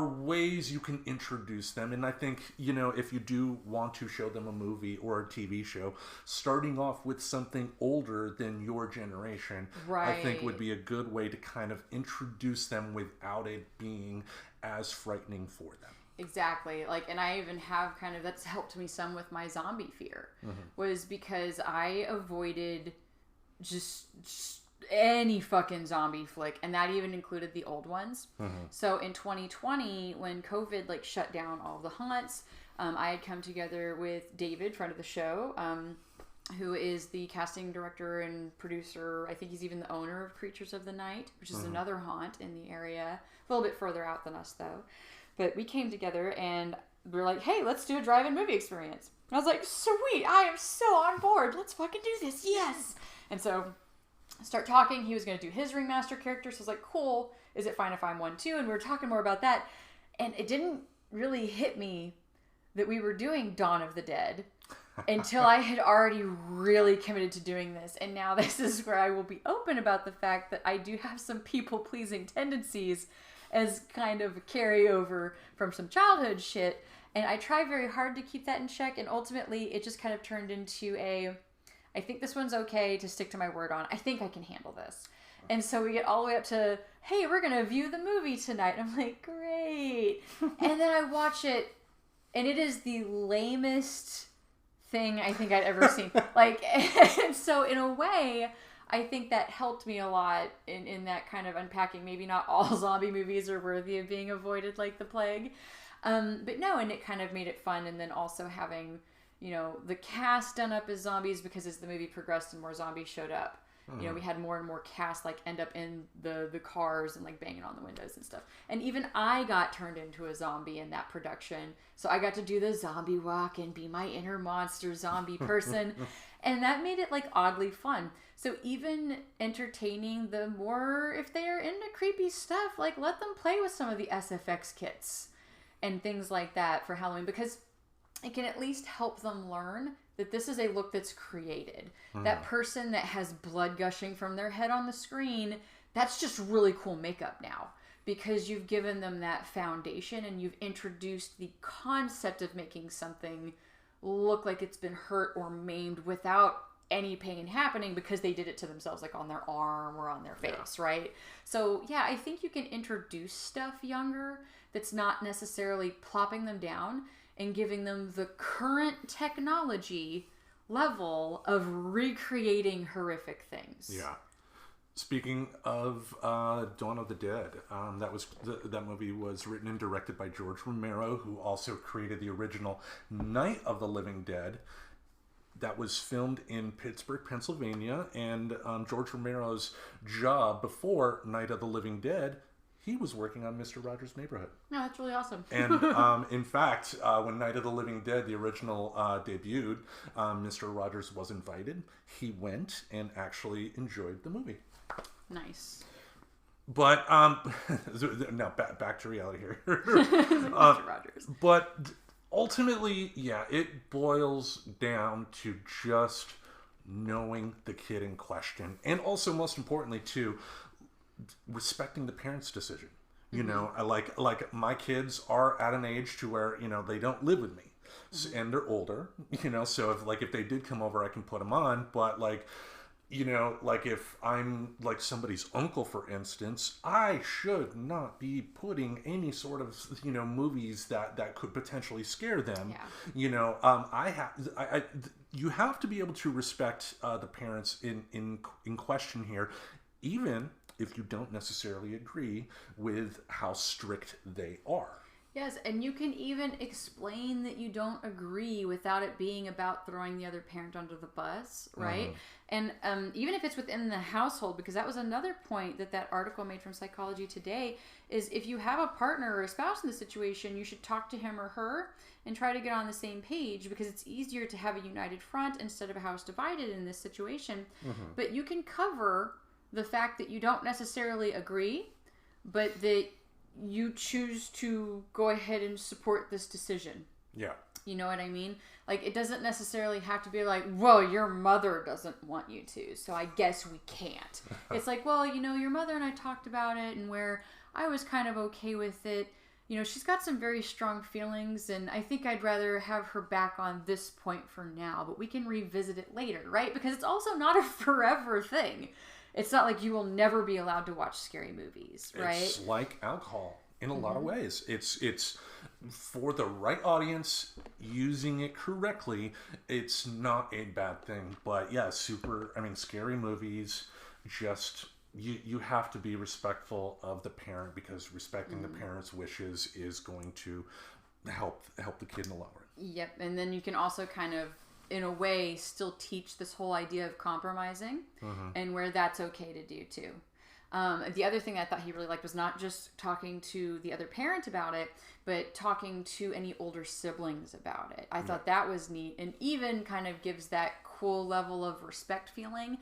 ways you can introduce them, and I think, you know, if you do want to show them a movie or a TV show, starting off with something older than your generation, right, I think would be a good way to kind of introduce them without it being as frightening for them. Exactly. Like, and I even have that's helped me some with my zombie fear, was because I avoided just any fucking zombie flick, and that even included the old ones. So in 2020, when COVID like shut down all of the haunts, I had come together with David, friend of the show, who is the casting director and producer. I think he's even the owner of Creatures of the Night, which is another haunt in the area, a little bit further out than us though. But we came together and we were like, hey, let's do a drive-in movie experience. And I was like, sweet, I am so on board. Let's fucking do this. Yes. And so start talking. He was going to do his Ringmaster character. So I was like, cool. Is it fine if I'm one too? And we were talking more about that. And it didn't really hit me that we were doing Dawn of the Dead until I had already really committed to doing this. And now this is where I will be open about the fact that I do have some people-pleasing tendencies as kind of a carryover from some childhood shit. And I try very hard to keep that in check. And ultimately, it just kind of turned into I think this one's okay to stick to my word on. I think I can handle this. And so we get all the way up to, hey, we're going to view the movie tonight. And I'm like, great. And then I watch it, and it is the lamest thing I think I'd ever seen. Like, and so in a way, I think that helped me a lot in that kind of unpacking. Maybe not all zombie movies are worthy of being avoided like the plague. But no, and it kind of made it fun. And then also having, you know, the cast done up as zombies, because as the movie progressed and more zombies showed up, you know, we had more and more cast like end up in the cars and like banging on the windows and stuff. And even I got turned into a zombie in that production. So I got to do the zombie walk and be my inner monster zombie person. And that made it like oddly fun. So even entertaining the more, if they are into creepy stuff, like let them play with some of the SFX kits and things like that for Halloween, because it can at least help them learn that this is a look that's created. That person that has blood gushing from their head on the screen, that's just really cool makeup now, because you've given them that foundation and you've introduced the concept of making something look like it's been hurt or maimed without any pain happening because they did it to themselves, like on their arm or on their face, right? So yeah, I think you can introduce stuff younger that's not necessarily plopping them down and giving them the current technology level of recreating horrific things. Yeah. Speaking of Dawn of the Dead, that movie was written and directed by George Romero, who also created the original Night of the Living Dead. That was filmed in Pittsburgh, Pennsylvania, and George Romero's job before Night of the Living Dead, he was working on Mr. Rogers' Neighborhood. No, that's really awesome. And in fact, when Night of the Living Dead, the original, debuted, Mr. Rogers was invited. He went and actually enjoyed the movie. Nice. But now back to reality here. Mr. Rogers. But ultimately, yeah, it boils down to just knowing the kid in question, and also most importantly too, respecting the parents' decision. You know, I like my kids are at an age to where, you know, they don't live with me, and they're older. You know, so if they did come over, I can put them on. But like, you know, like if I'm like somebody's uncle, for instance, I should not be putting any sort of, you know, movies that could potentially scare them. Yeah. You know, you have to be able to respect the parents in question here, even if you don't necessarily agree with how strict they are. Yes, and you can even explain that you don't agree without it being about throwing the other parent under the bus, right? And even if it's within the household, because that was another point that article made from Psychology Today, is if you have a partner or a spouse in the situation, you should talk to him or her and try to get on the same page, because it's easier to have a united front instead of a house divided in this situation. But you can cover the fact that you don't necessarily agree, but that you choose to go ahead and support this decision. Yeah. You know what I mean? Like, it doesn't necessarily have to be like, well, your mother doesn't want you to, so I guess we can't. It's like, well, you know, your mother and I talked about it, and where I was kind of okay with it. You know, she's got some very strong feelings, and I think I'd rather have her back on this point for now, but we can revisit it later, right? Because it's also not a forever thing. It's not like you will never be allowed to watch scary movies, right? It's like alcohol in a lot of ways. It's for the right audience, using it correctly, it's not a bad thing. But yeah, scary movies, just you have to be respectful of the parent, because respecting the parent's wishes is going to help the kid in the long run. Yep, and then you can also kind of, in a way, still teach this whole idea of compromising and where that's okay to do too. The other thing I thought he really liked was not just talking to the other parent about it, but talking to any older siblings about it. I thought that was neat, and even kind of gives that cool level of respect feeling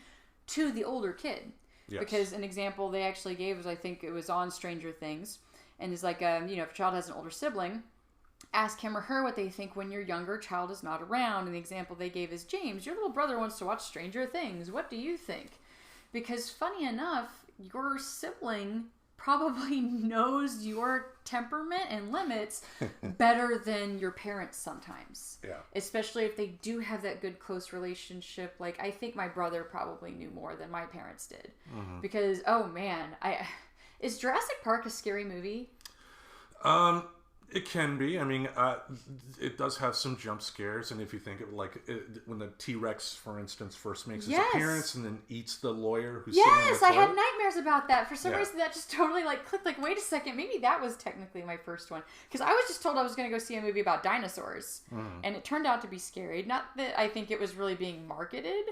to the older kid. Yes. Because an example they actually gave was, I think it was on Stranger Things, and it's like, you know, if a child has an older sibling, ask him or her what they think when your younger child is not around. And the example they gave is, James, your little brother wants to watch Stranger Things. What do you think? Because funny enough, your sibling probably knows your temperament and limits better than your parents sometimes. Yeah. Especially if they do have that good close relationship. Like, I think my brother probably knew more than my parents did. Because, oh man, is Jurassic Park a scary movie? It can be. I mean, it does have some jump scares, and if you think of when the T-Rex, for instance, first makes its appearance and then eats the lawyer who's sitting on the I had nightmares about that. For some reason, that just totally clicked. Like, wait a second, maybe that was technically my first one, because I was just told I was going to go see a movie about dinosaurs, and it turned out to be scary. Not that I think it was really being marketed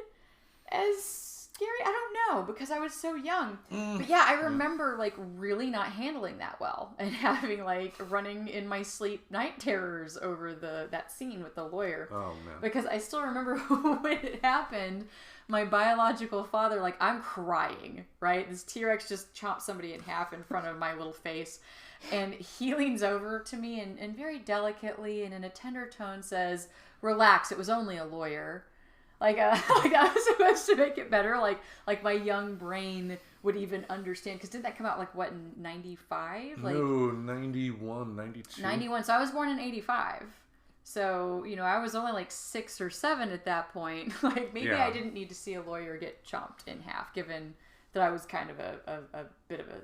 as scary. I don't know, because I was so young. But yeah, I remember really not handling that well, and having running in my sleep night terrors over that scene with the lawyer. Oh man. Because I still remember when it happened, my biological father, I'm crying, right? This T-Rex just chopped somebody in half in front of my little face. And he leans over to me and very delicately and in a tender tone says, "Relax, it was only a lawyer." I was supposed to make it better. Like my young brain would even understand. Because didn't that come out in 95? No, 91, 92. 91. So I was born in 85. So, I was only like 6 or 7 at that point. Like, maybe I didn't need to see a lawyer get chomped in half, given that I was kind of a bit of a,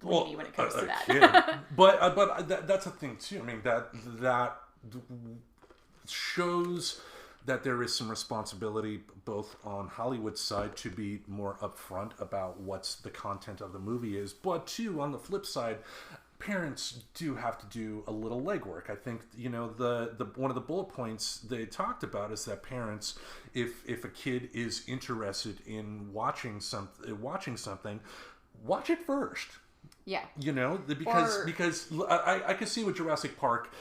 lady when it comes to that. Kid. But that's the thing, too. I mean, that shows that there is some responsibility both on Hollywood's side to be more upfront about what's the content of the movie is, but too, on the flip side, parents do have to do a little legwork. I think, the one of the bullet points they talked about is that parents, if a kid is interested in watching something, watch it first. Yeah. Because I can see with Jurassic Park,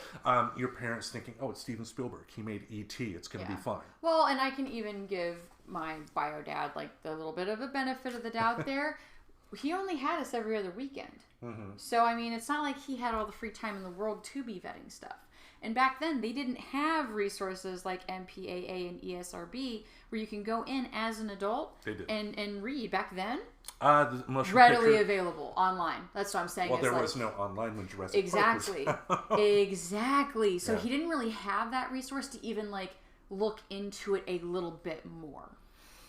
your parents thinking, oh, it's Steven Spielberg. He made E.T. It's going to be fine. Well, and I can even give my bio dad, like, the little bit of a benefit of the doubt there. He only had us every other weekend. Mm-hmm. So, I mean, it's not like he had all the free time in the world to be vetting stuff. And back then, they didn't have resources like MPAA and ESRB where you can go in as an adult and read. Back then, readily available online. That's what I'm saying. Well, there was no online when Jurassic Park was. Exactly. So he didn't really have that resource to even, like, look into it a little bit more.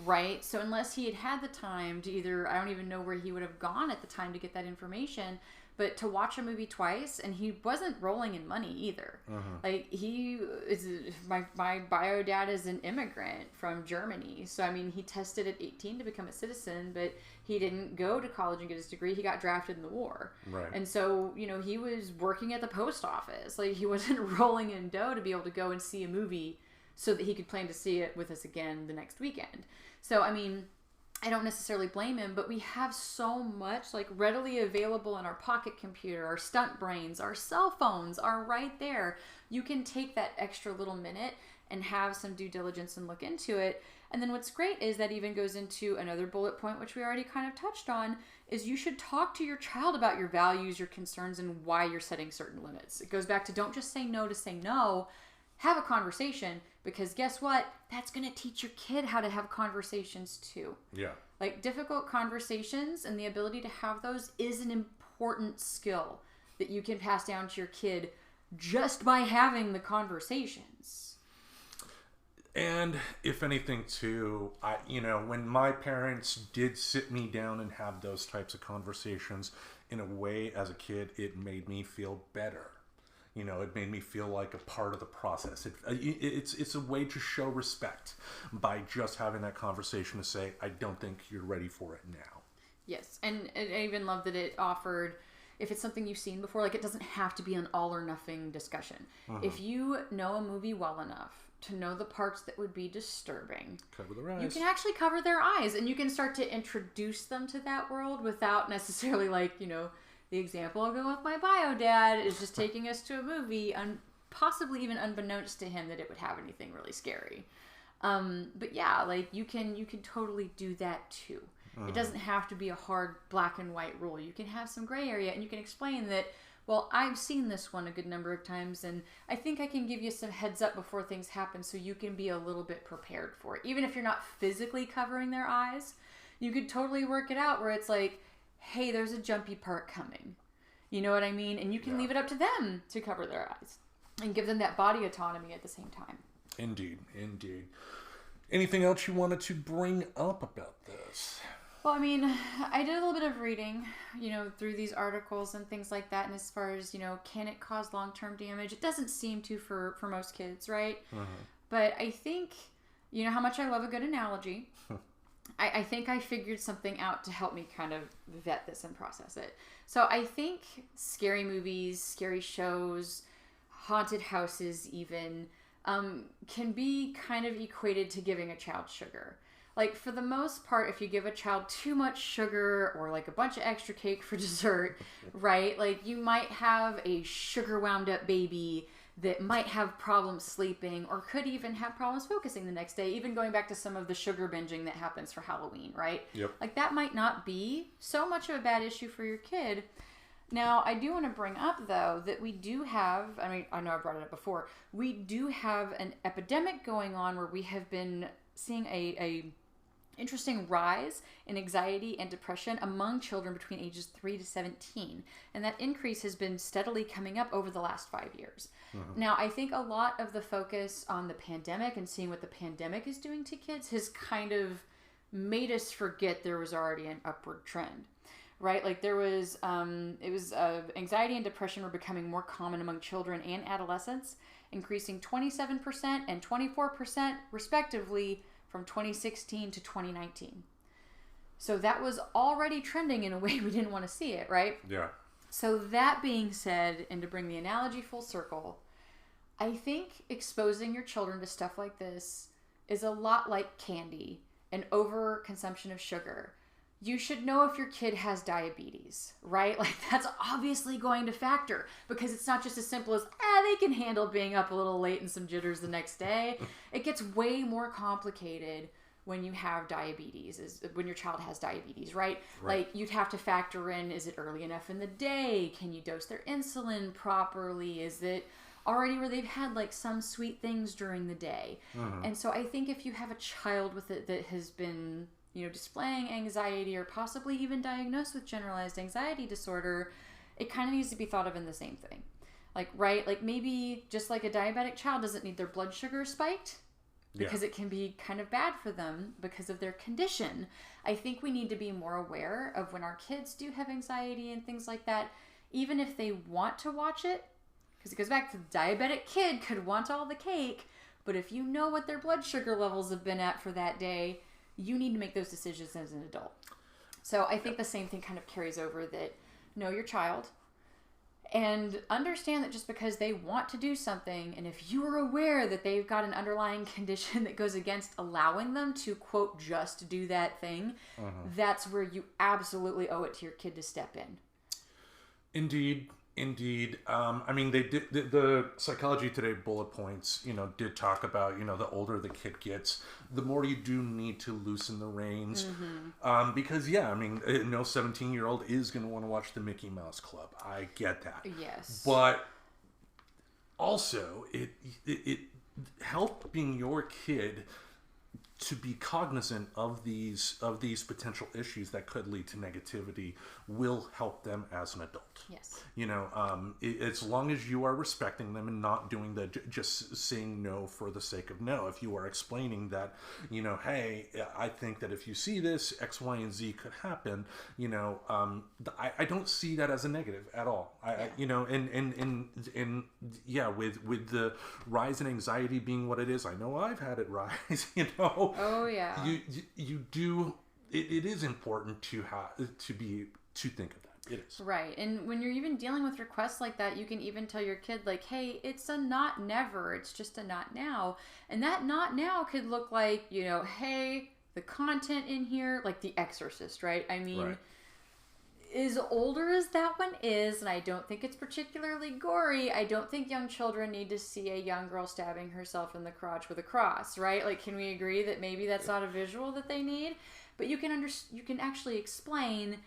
Right? So unless he had the time to either, I don't even know where he would have gone at the time to get that information, but to watch a movie twice, and he wasn't rolling in money either. Mm-hmm. Like, he is, my bio dad is an immigrant from Germany. So, I mean, he tested at 18 to become a citizen, but he didn't go to college and get his degree. He got drafted in the war. Right. And so, he was working at the post office. Like, he wasn't rolling in dough to be able to go and see a movie so that he could plan to see it with us again the next weekend. So, I mean, I don't necessarily blame him, but we have so much, like, readily available in our pocket computer, our stunt brains, our cell phones are right there. You can take that extra little minute and have some due diligence and look into it. And then what's great is that even goes into another bullet point, which we already kind of touched on, is you should talk to your child about your values, your concerns, and why you're setting certain limits. It goes back to don't just say no to say no. Have a conversation, because guess what? That's going to teach your kid how to have conversations too. Yeah. Like, difficult conversations and the ability to have those is an important skill that you can pass down to your kid just by having the conversations. And if anything too, when my parents did sit me down and have those types of conversations, in a way as a kid, it made me feel better. It made me feel like a part of the process. It's a way to show respect by just having that conversation to say, I don't think you're ready for it now. Yes, and I even love that it offered, if it's something you've seen before, like, it doesn't have to be an all or nothing discussion. Mm-hmm. If you know a movie well enough to know the parts that would be disturbing, cover their eyes. You can actually cover their eyes, and you can start to introduce them to that world without necessarily, like, the example I'll go with my bio dad is just taking us to a movie, possibly even unbeknownst to him that it would have anything really scary. But yeah, like, you can totally do that too. It doesn't have to be a hard black and white rule. You can have some gray area, and you can explain that, well, I've seen this one a good number of times, and I think I can give you some heads up before things happen so you can be a little bit prepared for it. Even if you're not physically covering their eyes, you could totally work it out where it's like, hey, there's a jumpy part coming. You know what I mean? And you can leave it up to them to cover their eyes and give them that body autonomy at the same time. Indeed. Anything else you wanted to bring up about this? Well, I mean, I did a little bit of reading, through these articles and things like that. And as far as, can it cause long-term damage? It doesn't seem to for most kids, right? Mm-hmm. But I think, how much I love a good analogy. I think I figured something out to help me kind of vet this and process it. So I think scary movies, scary shows, haunted houses even, can be kind of equated to giving a child sugar. Like, for the most part, if you give a child too much sugar or, like, a bunch of extra cake for dessert, right? Like, you might have a sugar wound up baby that might have problems sleeping or could even have problems focusing the next day, even going back to some of the sugar binging that happens for Halloween, right? Yep. Like, that might not be so much of a bad issue for your kid. Now, I do want to bring up, though, that we do have, I know I brought it up before, we do have an epidemic going on where we have been seeing a interesting rise in anxiety and depression among children between ages 3 to 17. And that increase has been steadily coming up over the last 5 years. Now, I think a lot of the focus on the pandemic and seeing what the pandemic is doing to kids has kind of made us forget there was already an upward trend, right? Like there was, anxiety and depression were becoming more common among children and adolescents, increasing 27% and 24% respectively from 2016 to 2019. So that was already trending in a way we didn't want to see it, right? Yeah. So that being said, and to bring the analogy full circle, I think exposing your children to stuff like this is a lot like candy and overconsumption of sugar. You should know if your kid has diabetes, right? Like that's obviously going to factor because it's not just as simple as, they can handle being up a little late and some jitters the next day. It gets way more complicated when you have diabetes, when your child has diabetes, right? Like you'd have to factor in, is it early enough in the day? Can you dose their insulin properly? Is it already where they've had like some sweet things during the day? And so I think if you have a child with it that has been, displaying anxiety or possibly even diagnosed with generalized anxiety disorder, it kind of needs to be thought of in the same thing. Like, right? Like maybe just like a diabetic child doesn't need their blood sugar spiked because it can be kind of bad for them because of their condition. I think we need to be more aware of when our kids do have anxiety and things like that, even if they want to watch it, because it goes back to the diabetic kid could want all the cake, but if you know what their blood sugar levels have been at for that day, you need to make those decisions as an adult. So I think the same thing kind of carries over, that know your child and understand that just because they want to do something, and if you are aware that they've got an underlying condition that goes against allowing them to, quote, just do that thing, that's where you absolutely owe it to your kid to step in. Indeed. I mean, they did the Psychology Today bullet points, did talk about, the older the kid gets, the more you do need to loosen the reins. Because, I mean, no 17-year-old is going to want to watch the Mickey Mouse Club. I get that. Yes. But also, it helping your kid to be cognizant of these potential issues that could lead to negativity will help them as an adult. Yes. As long as you are respecting them and not doing just saying no for the sake of no. If you are explaining that, hey, I think that if you see this, X, Y, and Z could happen, I don't see that as a negative at all. With the rise in anxiety being what it is, I know I've had it rise, Oh yeah. You do. It is important to think of that. It is. Right. And when you're even dealing with requests like that, you can even tell your kid, like, hey, it's a not never, it's just a not now. And that not now could look like, hey, the content in here, like The Exorcist, right? I mean, as older as that one is, and I don't think it's particularly gory, I don't think young children need to see a young girl stabbing herself in the crotch with a cross, right? Like, can we agree that maybe that's not a visual that they need? But you can actually explain,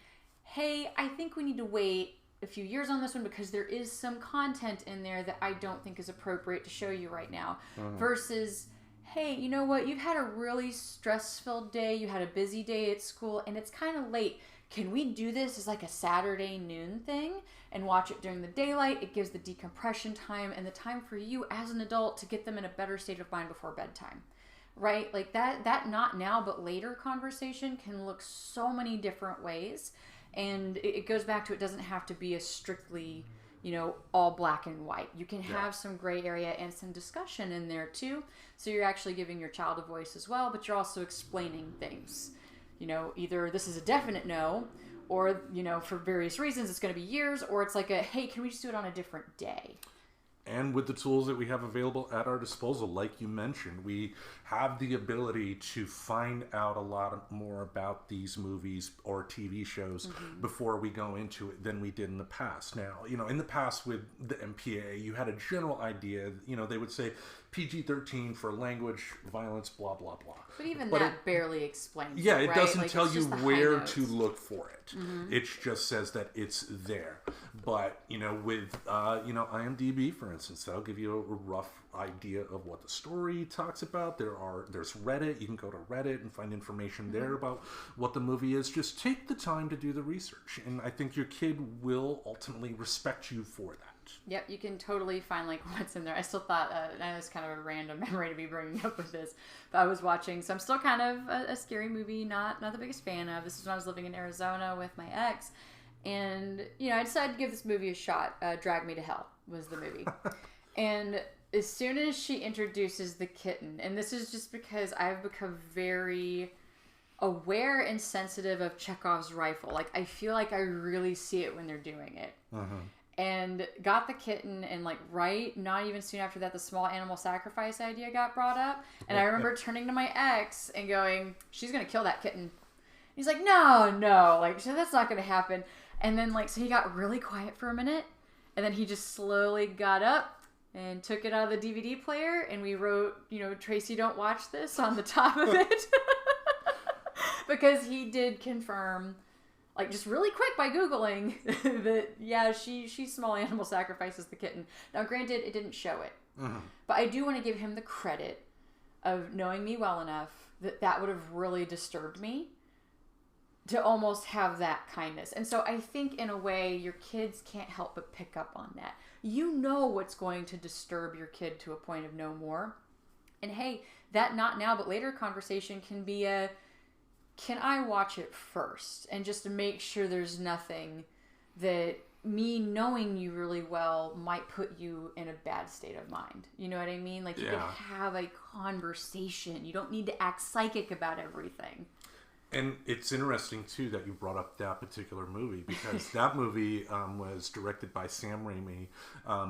hey, I think we need to wait a few years on this one because there is some content in there that I don't think is appropriate to show you right now. Versus, hey, you know what? You've had a really stress-filled day. You had a busy day at school, and it's kind of late. Can we do this as like a Saturday noon thing and watch it during the daylight? It gives the decompression time and the time for you as an adult to get them in a better state of mind before bedtime. Right? Like that not now but later conversation can look so many different ways. And it goes back to, it doesn't have to be a strictly, all black and white. You can have some gray area and some discussion in there too. So you're actually giving your child a voice as well, but you're also explaining things. Either this is a definite no, or, for various reasons it's going to be years, or it's like hey, can we just do it on a different day? And with the tools that we have available at our disposal, like you mentioned, we have the ability to find out a lot more about these movies or TV shows before we go into it than we did in the past. Now, in the past with the MPA, you had a general idea, they would say PG-13 for language, violence, blah, blah, blah. But even that barely explains it right? doesn't like, tell you where to look for it. It just says that it's there. But, with, IMDb, for instance, that'll give you a rough idea of what the story talks about. There's Reddit. You can go to Reddit and find information there about what the movie is. Just take the time to do the research. And I think your kid will ultimately respect you for that. Yep, you can totally find what's in there. I still thought, I know it's kind of a random memory to be bringing up with this, but I was watching, so I'm still kind of a scary movie, not the biggest fan of. This is when I was living in Arizona with my ex, and, I decided to give this movie a shot. Drag Me to Hell was the movie. And as soon as she introduces the kitten, and this is just because I've become very aware and sensitive of Chekhov's rifle. I feel like I really see it when they're doing it. And got the kitten, and not even soon after that, the small animal sacrifice idea got brought up. And I remember turning to my ex and going, she's going to kill that kitten. He's like, no, so that's not going to happen. And then so he got really quiet for a minute, and then he just slowly got up and took it out of the DVD player, and we wrote, Tracy, don't watch this on the top of it. Because he did confirm, just really quick by Googling that, yeah, she small animal sacrifices the kitten. Now, granted, it didn't show it. But I do want to give him the credit of knowing me well enough that would have really disturbed me to almost have that kindness. And so I think, in a way, your kids can't help but pick up on that. You know what's going to disturb your kid to a point of no more. And hey, that not now but later conversation can be can I watch it first? And just to make sure there's nothing that me knowing you really well might put you in a bad state of mind. You know what I mean? You can have a conversation. You don't need to act psychic about everything. And it's interesting, too, that you brought up that particular movie, because that movie was directed by Sam Raimi,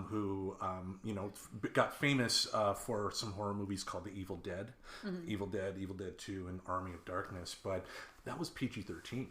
who, got famous for some horror movies called The Evil Dead, Evil Dead 2, and Army of Darkness. But that was PG-13.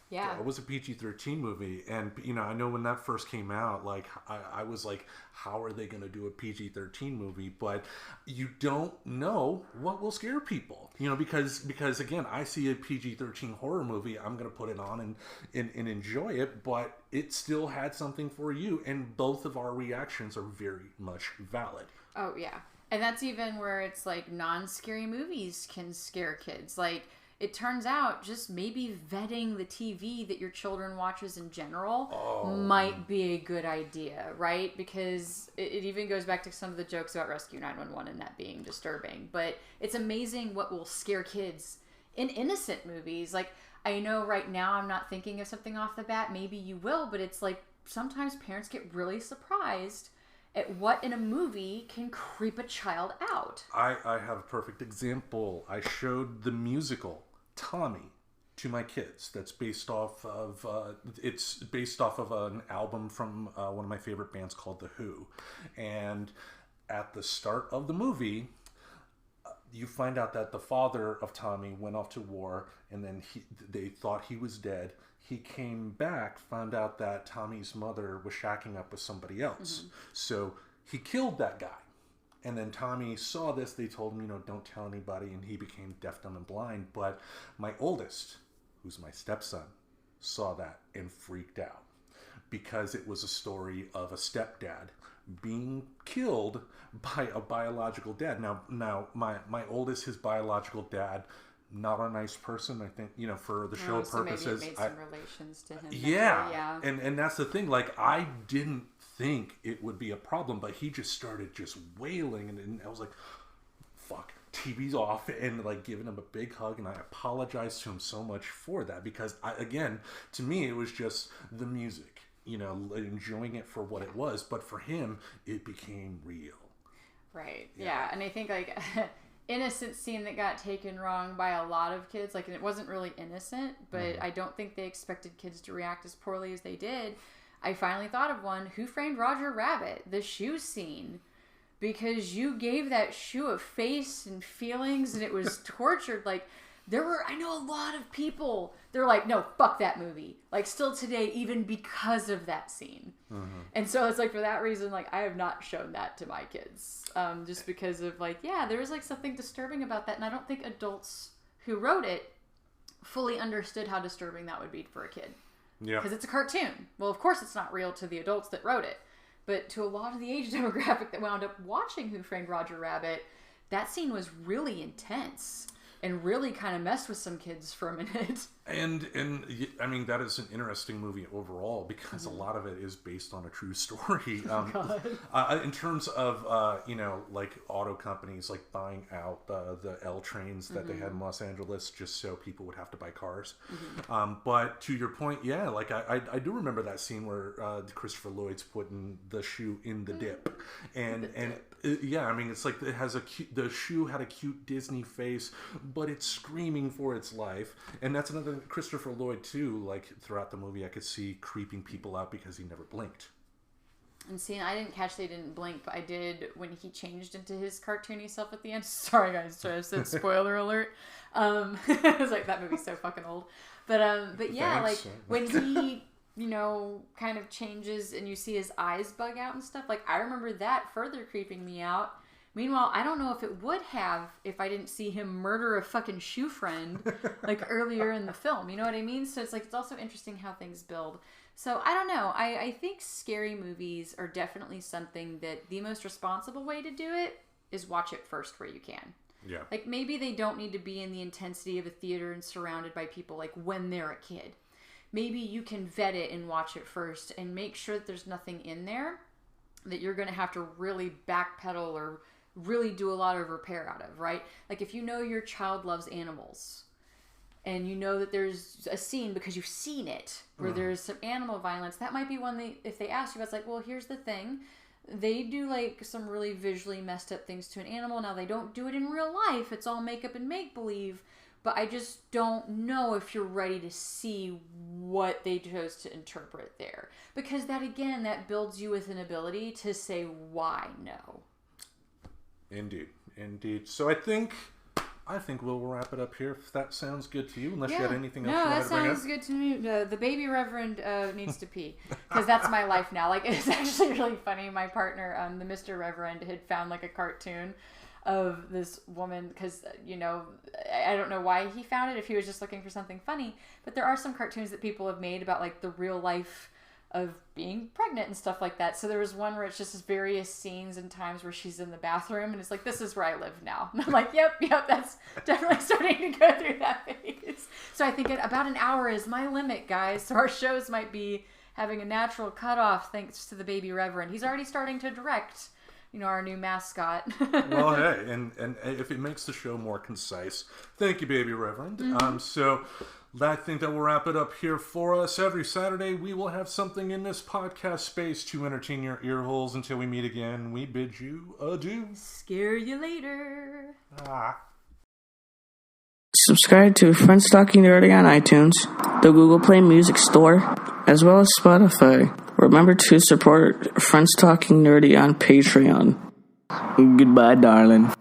Yeah. It was a PG-13 movie. And, I know when that first came out, I was like, how are they going to do a PG-13 movie? But you don't know what will scare people, because again, I see a PG-13 horror movie, I'm going to put it on and enjoy it, but it still had something for you. And both of our reactions are very much valid. Oh, yeah. And that's even where it's non-scary movies can scare kids. It turns out just maybe vetting the TV that your children watches in general might be a good idea, right? Because it even goes back to some of the jokes about Rescue 911 and that being disturbing. But it's amazing what will scare kids in innocent movies. I know right now I'm not thinking of something off the bat. Maybe you will, but it's sometimes parents get really surprised at what in a movie can creep a child out. I have a perfect example. I showed the musical Tommy to my kids. That's based off of an album from one of my favorite bands called The Who. And at the start of the movie, you find out that the father of Tommy went off to war, and then they thought he was dead. He came back, found out that Tommy's mother was shacking up with somebody else. So he killed that guy. And then Tommy saw this. They told him, don't tell anybody. And he became deaf, dumb, and blind. But my oldest, who's my stepson, saw that and freaked out. Because it was a story of a stepdad being killed by a biological dad. Now my oldest, his biological dad, not a nice person. I think, for the show purposes. Maybe it made some relations to him. Yeah. And that's the thing. I didn't think it would be a problem, but he just started just wailing, and I was like, fuck, TV's off, and giving him a big hug, and I apologized to him so much for that, because to me it was just the music, enjoying it for what it was, but for him it became real. Right. Yeah. And I think innocent scene that got taken wrong by a lot of kids, and it wasn't really innocent, but I don't think they expected kids to react as poorly as they did. I finally thought of one. Who Framed Roger Rabbit? The shoe scene. Because you gave that shoe a face and feelings, and it was tortured. I know a lot of people, they're like, no, fuck that movie. Still today, even because of that scene. And so it's for that reason, I have not shown that to my kids. Just because of there was something disturbing about that. And I don't think adults who wrote it fully understood how disturbing that would be for a kid. Yeah. Because it's a cartoon. Well, of course it's not real to the adults that wrote it. But to a lot of the age demographic that wound up watching Who Framed Roger Rabbit, that scene was really intense and really kind of messed with some kids for a minute. And I mean, that is an interesting movie overall because a lot of it is based on a true story. In terms of, you know, like auto companies like buying out the L trains that they had in Los Angeles just so people would have to buy cars. But to your point, yeah, like I do remember that scene where Christopher Lloyd's putting the shoe in the dip. Yeah, I mean, it's like it has the shoe had a cute Disney face, but it's screaming for its life. And that's another Christopher Lloyd too. Like throughout the movie, I could see creeping people out because he never blinked. And see, I didn't catch they didn't blink, but I did when he changed into his cartoony self at the end. Sorry guys, I said spoiler alert. It was like that movie's so fucking old. But yeah, Thanks. like when he, you know, kind of changes and you see his eyes bug out and stuff, like I remember that further creeping me out. Meanwhile, I don't know if it would have if I didn't see him murder a fucking shoe friend like earlier in the film. You know what I mean? So it's like it's also interesting how things build. So I don't know. I think scary movies are definitely something that the most responsible way to do it is watch it first where you can. Yeah. Like maybe they don't need to be in the intensity of a theater and surrounded by people like when they're a kid. Maybe you can vet it and watch it first and make sure that there's nothing in there that you're going to have to really backpedal or really do a lot of repair out of, right? Like if you know your child loves animals and you know that there's a scene because you've seen it where there's some animal violence, that might be one if they ask you, it's like, well, here's the thing. They do like some really visually messed up things to an animal. Now they don't do it in real life. It's all makeup and make-believe. But I just don't know if you're ready to see what they chose to interpret there. Because that, again, that builds you with an ability to say why no. Indeed. So I think we'll wrap it up here if that sounds good to you, unless you had anything else you wanted to bring up. No, that sounds good to me. The baby Reverend needs to pee because that's my life now. Like, it's actually really funny. My partner, the Mr. Reverend, had found like a cartoon of this woman because, you know, I don't know why he found it, if he was just looking for something funny, but there are some cartoons that people have made about like the real life of being pregnant and stuff like that. So there was one where it's just various scenes and times where she's in the bathroom and it's like, this is where I live now. And I'm like, yep, that's definitely starting to go through that phase. So I think about an hour is my limit, guys. So our shows might be having a natural cutoff thanks to the baby Reverend. He's already starting to direct, you know, our new mascot. Well, hey, and if it makes the show more concise, thank you, baby Reverend. So I think that will wrap it up here for us. Every Saturday, we will have something in this podcast space to entertain your ear holes. Until we meet again, we bid you adieu. Scare you later. Subscribe to Friends Talking Nerdy on iTunes, the Google Play Music Store, as well as Spotify. Remember to support Friends Talking Nerdy on Patreon. Goodbye, darling.